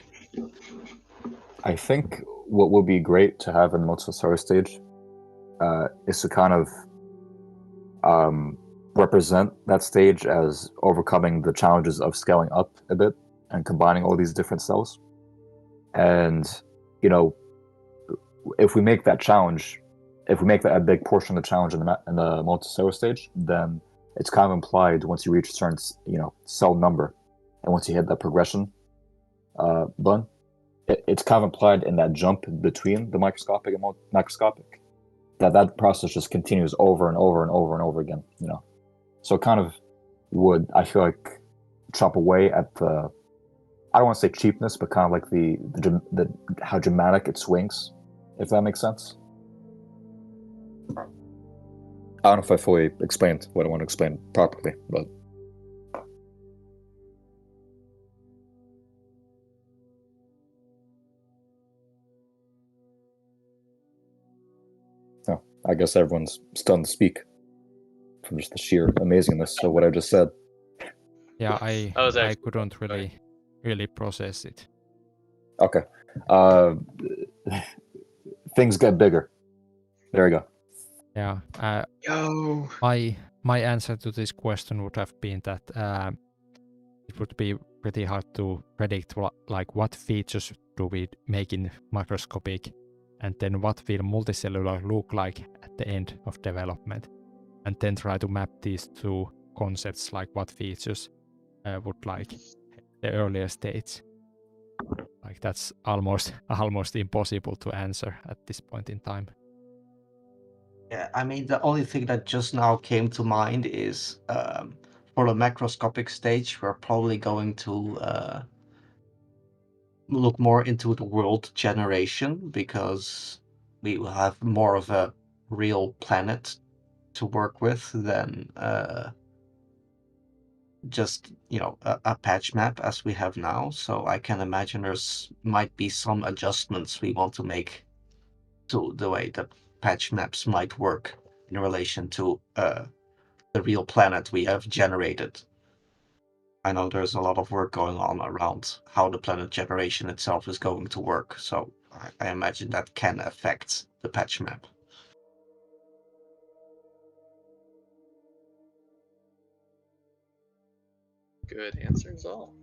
I think what would be great to have in the multicellular stage is to kind of represent that stage as overcoming the challenges of scaling up a bit and combining all these different cells. And, you know, if we make that challenge, if we make that a big portion of the challenge in the multicellular stage, then it's kind of implied once you reach a certain, you know, cell number, and once you hit that progression button, it's kind of implied in that jump between the microscopic and macroscopic that process just continues over and over and over and over again, you know. So it kind of would, I feel like, chop away at the, I don't want to say cheapness, but kind of like the how dramatic it swings, if that makes sense. I don't know if I fully explained what I want to explain properly, but no, I guess everyone's stunned to speak from just the sheer amazingness of what I just said. Yeah, I couldn't really process it. Okay. Things get bigger. There we go. Yeah. My answer to this question would have been that it would be pretty hard to predict what features do we make in microscopic, and then what will multicellular look like at the end of development, and then try to map these two concepts, like what features would like the earlier states. Like that's almost impossible to answer at this point in time. Yeah, I mean, the only thing that just now came to mind is for the macroscopic stage, we're probably going to look more into the world generation, because we will have more of a real planet to work with than just, you know, a patch map as we have now. So I can imagine there's might be some adjustments we want to make to the way that patch maps might work in relation to the real planet we have generated. I know there's a lot of work going on around how the planet generation itself is going to work, so I imagine that can affect the patch map. Good answers all.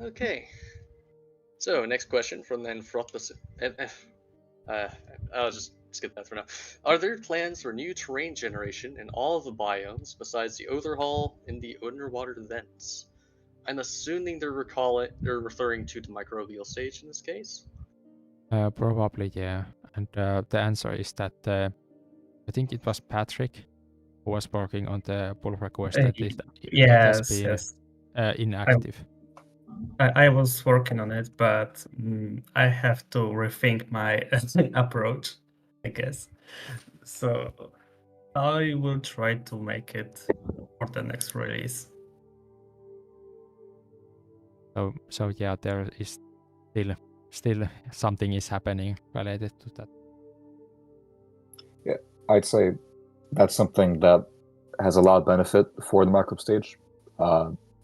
Okay. So next question from Enfrotless. I'll just skip that for now. Are there plans for new terrain generation in all of the biomes besides the Otherhall and the underwater vents? I'm assuming they're referring to the microbial stage in this case. Probably, yeah. And the answer is that I think it was Patrick who was working on the pull request that it has been inactive. I was working on it, but I have to rethink my approach, I guess. So I will try to make it for the next release. So yeah, there is still something is happening related to that. Yeah, I'd say that's something that has a lot of benefit for the microbe stage.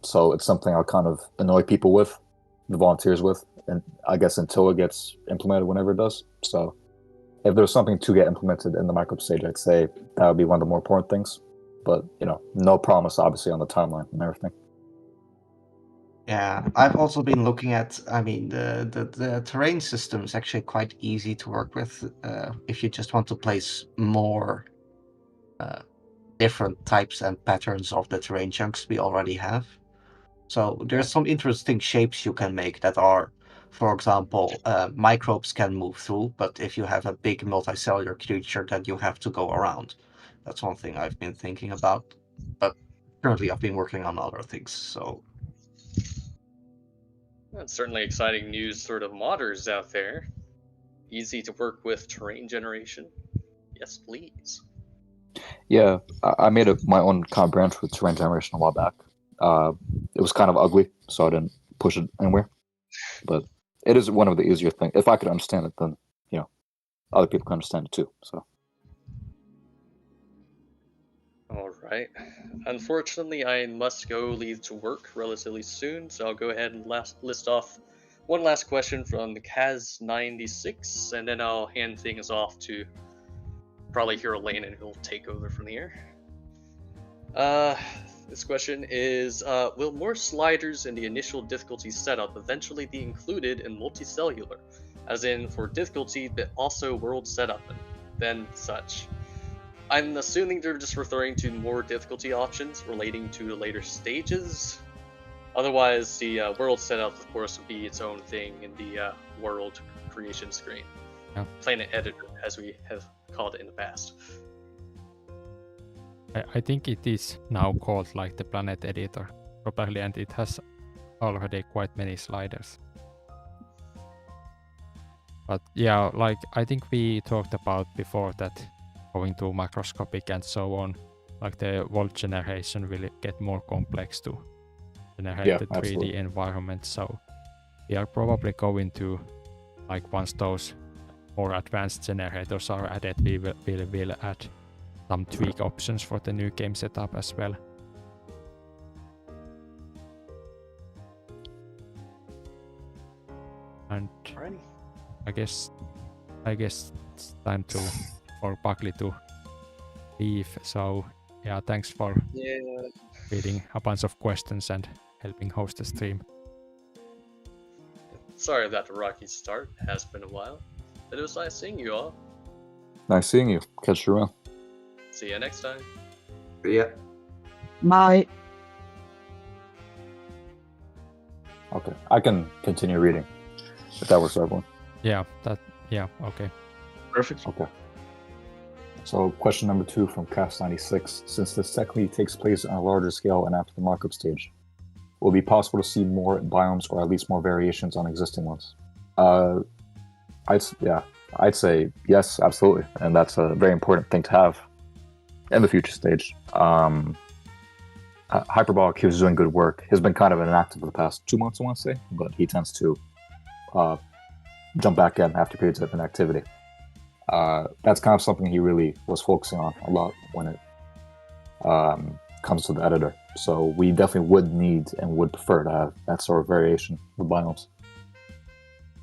So it's something I'll kind of annoy people with, the volunteers with, and I guess until it gets implemented, whenever it does. So if there's something to get implemented in the microbe stage, I'd say that would be one of the more important things. But, you know, no promise, obviously, on the timeline and everything. Yeah, I've also been looking at, I mean, the terrain system is actually quite easy to work with if you just want to place more different types and patterns of the terrain chunks we already have. So there's some interesting shapes you can make that are, for example, microbes can move through, but if you have a big multicellular creature, then you have to go around. That's one thing I've been thinking about, but currently I've been working on other things, so... That's certainly exciting news for the modders out there. Easy to work with terrain generation. Yes, please. Yeah, I made my own kind of branch with terrain generation a while back. It was kind of ugly, so I didn't push it anywhere. But it is one of the easier things. If I could understand it, then, you know, other people can understand it too. So. All Right. Unfortunately, I must go leave to work relatively soon, so I'll go ahead and list off one last question from Kaz96, and then I'll hand things off to probably Hero Lane, and he'll take over from here. This question is, will more sliders in the initial difficulty setup eventually be included in multicellular, as in for difficulty but also world setup, and then such? I'm assuming they're just referring to more difficulty options relating to the later stages. Otherwise, the world setup, of course, would be its own thing in the world creation screen. Yeah. Planet editor, as we have called it in the past. I think it is now called like the planet editor, probably, and it has already quite many sliders. But yeah, like I think we talked about before that going to macroscopic and so on, like the world generation will get more complex to generate the 3D absolutely. environment. So we are probably going to, like once those more advanced generators are added, we will add some tweak options for the new game setup as well. And Alrighty. I guess it's time for Buckley to leave. So yeah, thanks for reading a bunch of questions and helping host the stream. Sorry about the rocky start. It has been a while. But it was nice seeing you all. Nice seeing you. Catch you around. See you next time. Yeah. Bye. Okay, I can continue reading if that works for everyone. Yeah, okay. Perfect. Okay. So question number 2 from Cast96. Since this technically takes place on a larger scale and after the markup stage, will it be possible to see more biomes or at least more variations on existing ones? I'd say yes, absolutely. And that's a very important thing to have in the future stage. Hyperbolic, he was doing good work. He's been kind of inactive for the past 2 months, I want to say, but he tends to jump back in after periods of inactivity. That's kind of something he really was focusing on a lot when it comes to the editor. So we definitely would need and would prefer to have that sort of variation with biomes.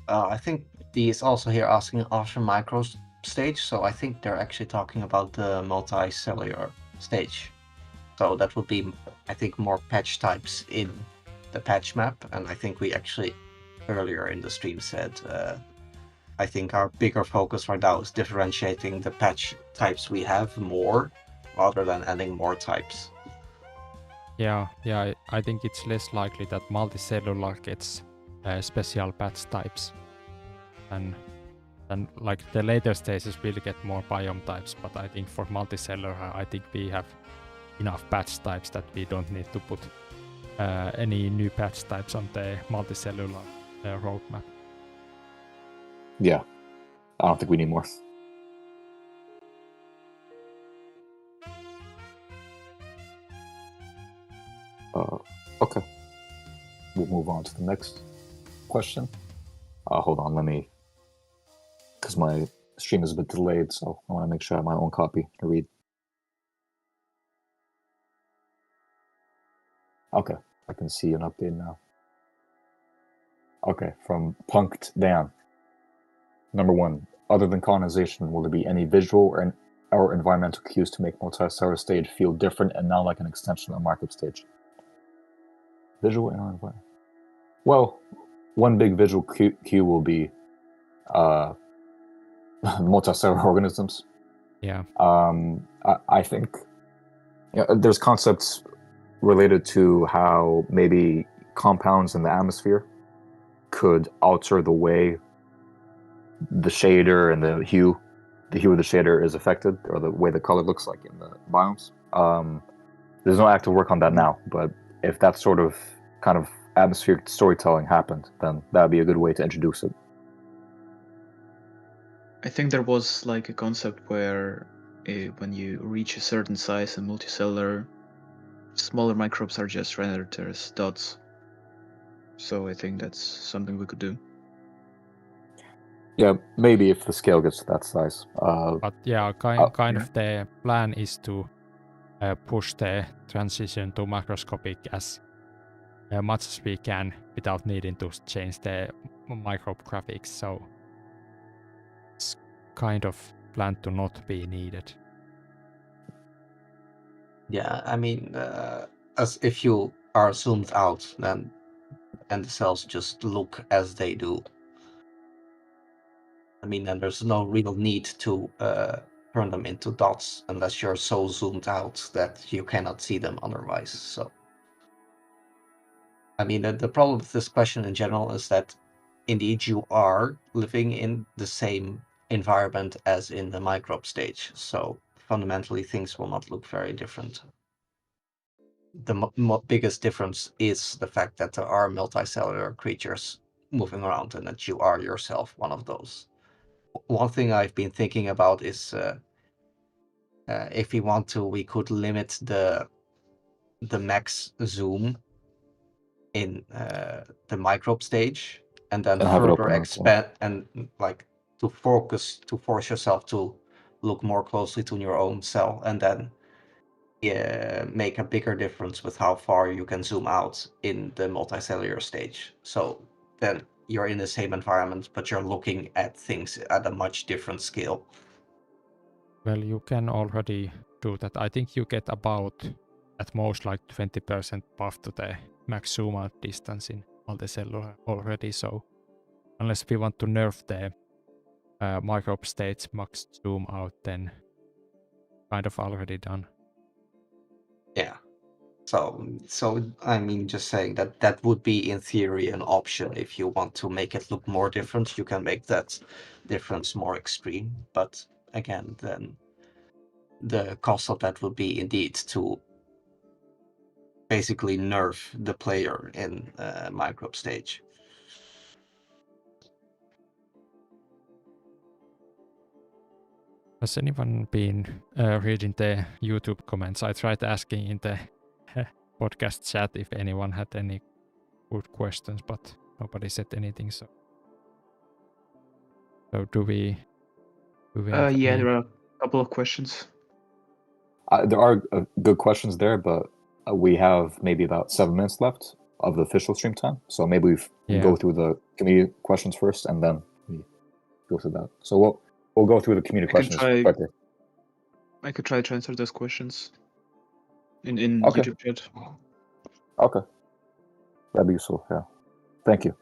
I think he's also here asking after micro stage, so I think they're actually talking about the multicellular stage. So that would be, I think, more patch types in the patch map, and I think we actually earlier in the stream said I think our bigger focus right now is differentiating the patch types we have more rather than adding more types. Yeah, I think it's less likely that multicellular gets special patch types, and like the later stages will get more biome types. But I think for multicellular, I think we have enough patch types that we don't need to put any new patch types on the multicellular roadmap. Yeah, I don't think we need more. Okay, we'll move on to the next question. Hold on, because my stream is a bit delayed, so I want to make sure I have my own copy to read. Okay, I can see an update now. Okay, from Punked Dan. Number 1, other than colonization, will there be any visual or environmental cues to make multicellular stage feel different and not like an extension of the markup stage? Visual and environment. Well, one big visual cue will be multicellular organisms. Yeah. I think there's concepts related to how maybe compounds in the atmosphere could alter the way the shader and the hue of the shader is affected, or the way the color looks like in the biomes. There's no active work on that now, but if that sort of kind of atmospheric storytelling happened, then that would be a good way to introduce it. I think there was like a concept where when you reach a certain size in multicellular, smaller microbes are just rendered as dots. So I think that's something we could do. Yeah, maybe if the scale gets to that size. But yeah, kind of the plan is to push the transition to macroscopic as much as we can without needing to change the micro graphics. So it's kind of planned to not be needed. Yeah, I mean, as if you are zoomed out, then and the cells just look as they do. I mean, and there's no real need to turn them into dots unless you're so zoomed out that you cannot see them otherwise. So, I mean, the problem with this question in general is that indeed you are living in the same environment as in the microbe stage. So fundamentally, things will not look very different. The biggest difference is the fact that there are multicellular creatures moving around and that you are yourself one of those. One thing I've been thinking about is if we want to, we could limit the max zoom in the microbe stage and then And have it further open up, expand and like to force yourself to look more closely to your own cell and then make a bigger difference with how far you can zoom out in the multicellular stage. So then you're in the same environment, but you're looking at things at a much different scale. Well, you can already do that. I think you get about at most like 20% buff to the max zoom out distance in multicellular already. So unless we want to nerf the microbe stage max zoom out, then kind of already done. Yeah. So I mean, just saying that would be in theory an option. If you want to make it look more different, you can make that difference more extreme. But again, then the cost of that would be indeed to basically nerf the player in microbe stage. Has anyone been reading the YouTube comments? I tried asking in the podcast chat if anyone had any good questions, but nobody said anything. So do we have any? There are a couple of questions. There are good questions there, but we have maybe about 7 minutes left of the official stream time. So maybe we go through the community questions first, and then we go through that. So we'll go through the community questions right there. I could try to answer those questions in Okay. YouTube chat. Okay. That'd be useful, yeah. Thank you.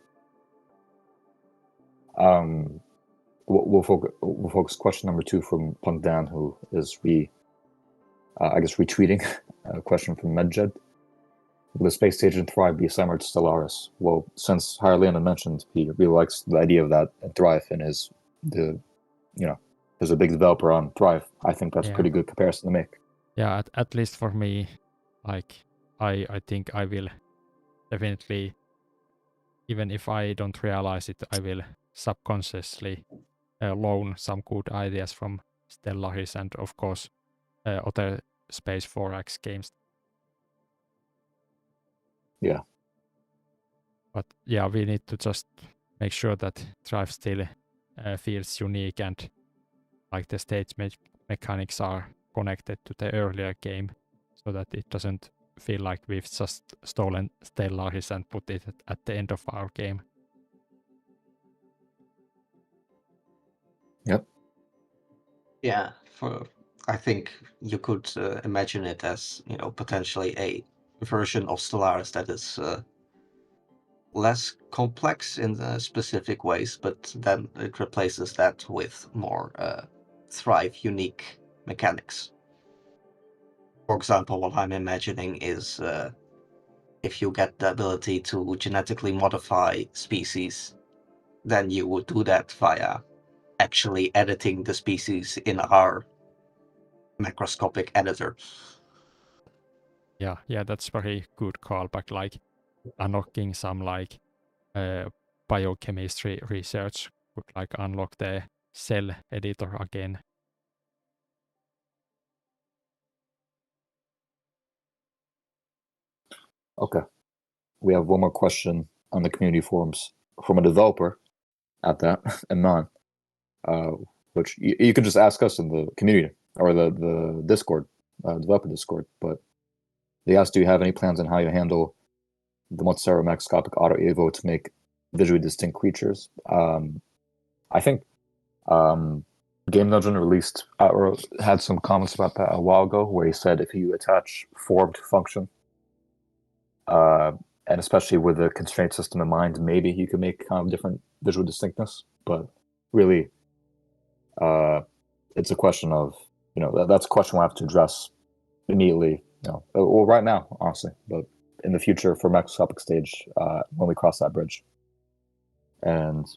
We'll focus question number 2 from Punk Dan, who is retweeting a question from Medjed. Will the space station Thrive be similar to Stellaris? Well, since Hirelena mentioned he really likes the idea of that in Thrive and is a big developer on Thrive, I think that's a pretty good comparison to make. Yeah, at least for me, like I think I will definitely, even if I don't realize it, I will subconsciously loan some good ideas from Stellaris and of course other Space 4X games. Yeah. But yeah, we need to just make sure that Thrive still feels unique and like the stage mechanics are connected to the earlier game so that it doesn't feel like we've just stolen Stellaris and put it at the end of our game. Yep. Yeah, I think you could imagine it as, potentially a version of Stellaris that is less complex in the specific ways, but then it replaces that with more Thrive unique mechanics. For example, what I'm imagining is if you get the ability to genetically modify species, then you would do that via actually editing the species in our macroscopic editor. Yeah, that's very good callback, like unlocking some like biochemistry research would like unlock the cell editor again. Okay. We have one more question on the community forums from a developer at that, Iman, which you can just ask us in the community or the Discord developer Discord, but they asked, do you have any plans on how you handle the multicellular macroscopic auto evo to make visually distinct creatures? I think Game Dungeon released or had some comments about that a while ago, where he said if you attach form to function, and especially with the constraint system in mind, maybe you could make kind of different visual distinctness. But really, it's a question of, that's a question we'll have to address immediately, or right now, honestly, but in the future for macroscopic stage, when we cross that bridge. And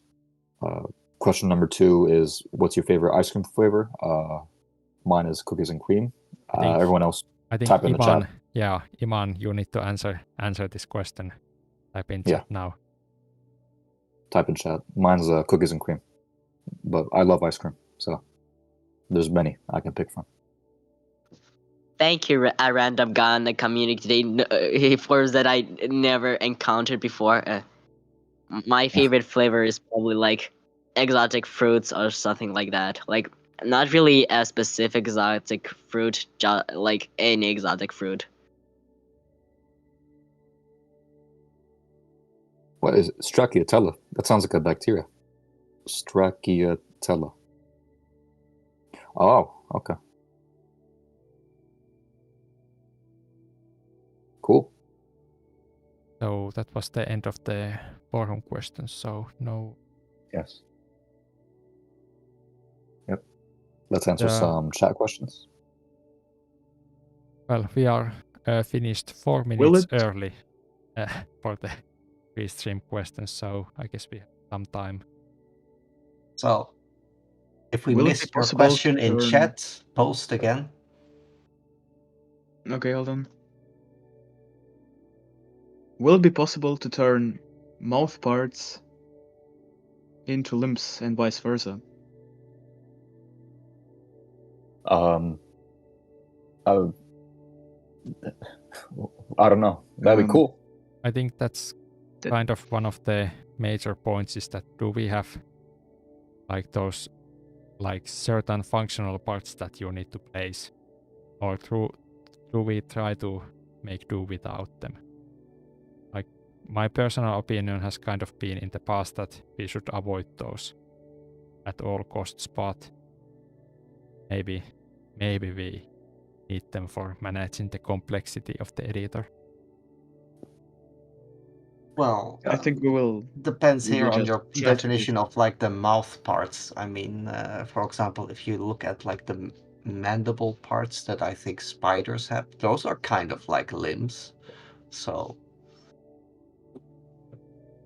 question number 2 is, what's your favorite ice cream flavor? Mine is cookies and cream. Everyone else, I think type in the Iman, chat. yeah, Iman, you need to answer this question. Type in chat now. Type in chat. Mine's cookies and cream, but I love ice cream, so there's many I can pick from. Thank you, a random guy in the community today. Flavors that I never encountered before. My favorite flavor is probably like exotic fruits or something like that. Like, not really a specific exotic fruit, just like any exotic fruit. What is it? Stracciatella? That sounds like a bacteria. Stracciatella. Oh, okay. Cool. So that was the end of the forum questions. So no. Yes. Yep. Let's answer some chat questions. Well, we are finished 4 minutes early for the restream questions, so I guess we have some time. So, if we missed your question in chat, post again. Okay, hold on. Will it be possible to turn mouth parts into limbs and vice versa? I don't know. That'd be cool. I think that's kind of one of the major points, is that do we have like those like certain functional parts that you need to place, or do we try to make do without them? Like, my personal opinion has kind of been in the past that we should avoid those at all costs, but maybe we need them for managing the complexity of the editor. Well, I think we will. Depends here on your definition of like the mouth parts. I mean, for example, if you look at like the mandible parts that I think spiders have, those are kind of like limbs. So.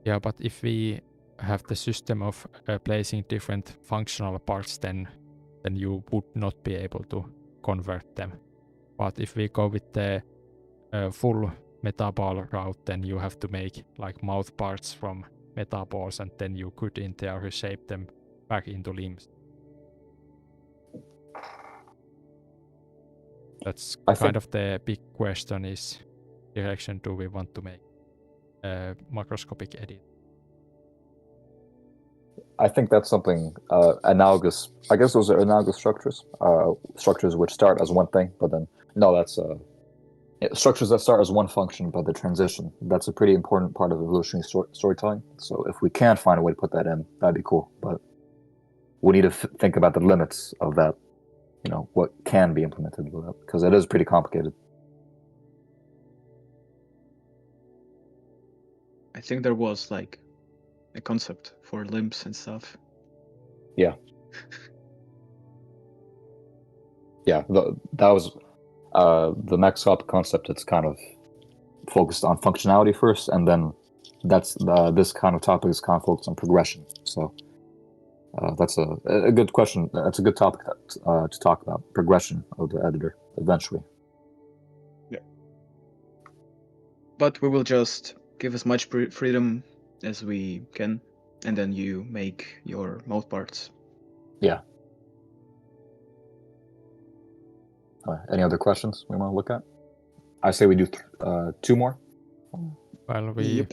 Yeah, but if we have the system of placing different functional parts, then you would not be able to convert them. But if we go with the full metaball route, then you have to make like mouth parts from metaballs, and then you could in theory shape them back into limbs. That's kind of the big question, is direction do we want to make macroscopic edit? I think that's something analogous. I guess those are analogous structures. Structures which start as one thing, but then that's structures that start as one function, but the transition. That's a pretty important part of evolutionary storytelling. So if we can find a way to put that in, that'd be cool. But we need to think about the limits of that. What can be implemented with that, because it is pretty complicated. I think there was like a concept for limbs and stuff. Yeah. Yeah, that was the macroscopic concept. It's kind of focused on functionality first, and then that's this kind of topic is kind of focused on progression. So that's a good question. That's a good topic to talk about, progression of the editor eventually. Yeah. But we will just give as much freedom as we can, and then you make your mouth parts. Yeah. Any other questions we want to look at? I say we do 2 more. Well, we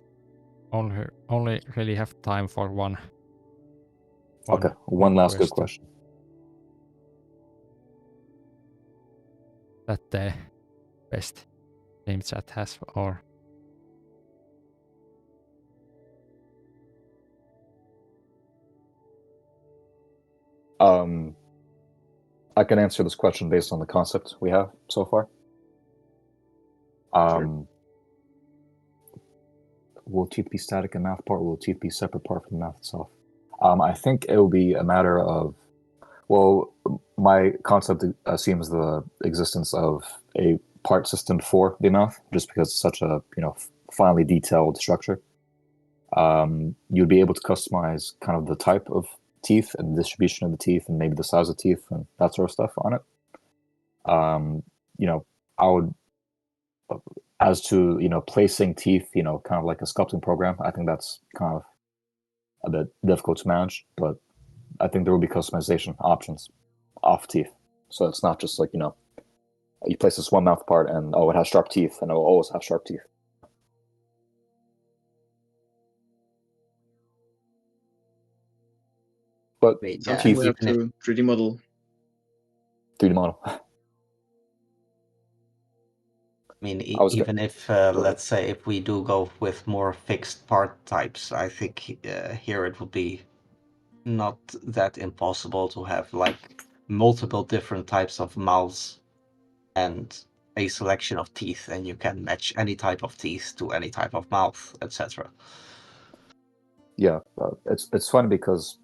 only really have time for one. Okay, one last good question. that the best game chat has, or I can answer this question based on the concept we have so far. Will teeth be static in math part, or will teeth be separate part from the math itself? I think it will be a matter of, well, my concept assumes the existence of a part system for the math, just because it's such a finely detailed structure. You'd be able to customize kind of the type of teeth and the distribution of the teeth and maybe the size of teeth and that sort of stuff on it. I would, as to placing teeth, kind of like a sculpting program, I think that's kind of a bit difficult to manage, but I think there will be customization options off teeth. So it's not just like, you place this one mouth part and it has sharp teeth and it will always have sharp teeth. But something we have to 3D model. 3D model. I mean, even if, let's say, if we do go with more fixed part types, I think here it would be not that impossible to have like multiple different types of mouths and a selection of teeth, and you can match any type of teeth to any type of mouth, etc. Yeah, it's funny because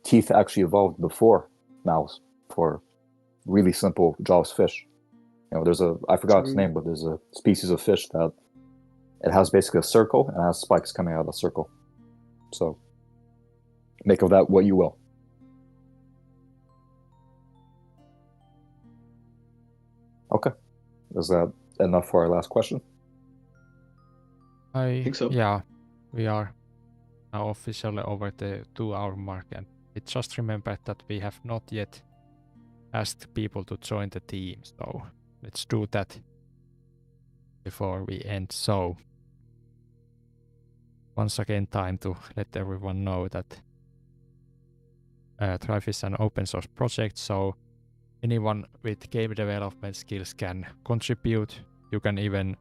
teeth actually evolved before mouths for really simple jaws fish. There's I forgot its name, but there's a species of fish that it has basically a circle and it has spikes coming out of the circle. So make of that what you will. Okay. Is that enough for our last question? I think so. Yeah, we are now officially over the 2-hour mark, and I just remembered that we have not yet asked people to join the team, so let's do that before we end. So once again, time to let everyone know that Thrive is an open source project, so anyone with game development skills can contribute. You can even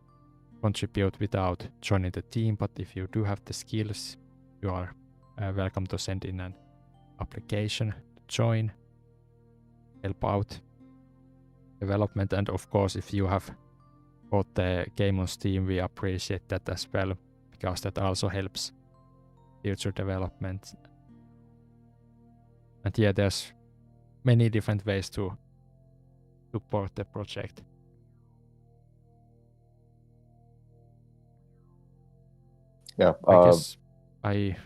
contribute without joining the team, but if you do have the skills, you are welcome to send in an application to join, help out development, and of course if you have bought the game on Steam, we appreciate that as well, because that also helps future development. And yeah, there's many different ways to support the project. Yeah, I guess I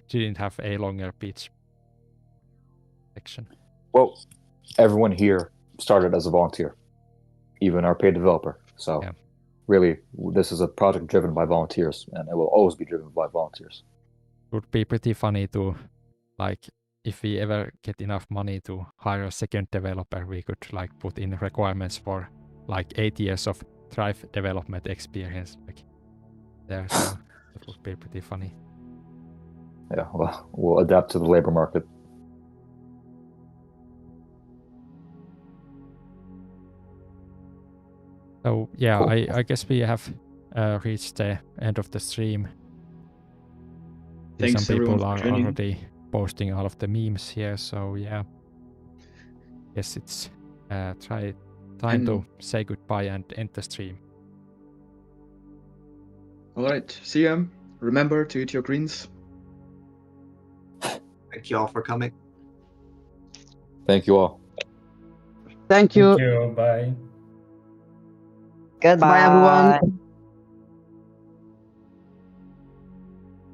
didn't have a longer pitch section. Well, everyone here started as a volunteer, even our paid developer. So really, this is a project driven by volunteers, and it will always be driven by volunteers. It would be pretty funny to, like, if we ever get enough money to hire a second developer, we could like put in requirements for like 8 years of Thrive development experience like there. So that would be pretty funny. Yeah, well, we'll adapt to the labor market. So yeah, Cool. I guess we have reached the end of the stream. Thanks Some everyone people for are joining. already posting all of the memes here, so yeah. Guess it's time to say goodbye and end the stream. Alright, see ya. Remember to eat your greens. Thank you all for coming. Thank you all. Thank you. Thank you. Bye. Goodbye, Bye, everyone.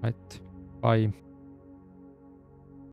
Right. Bye.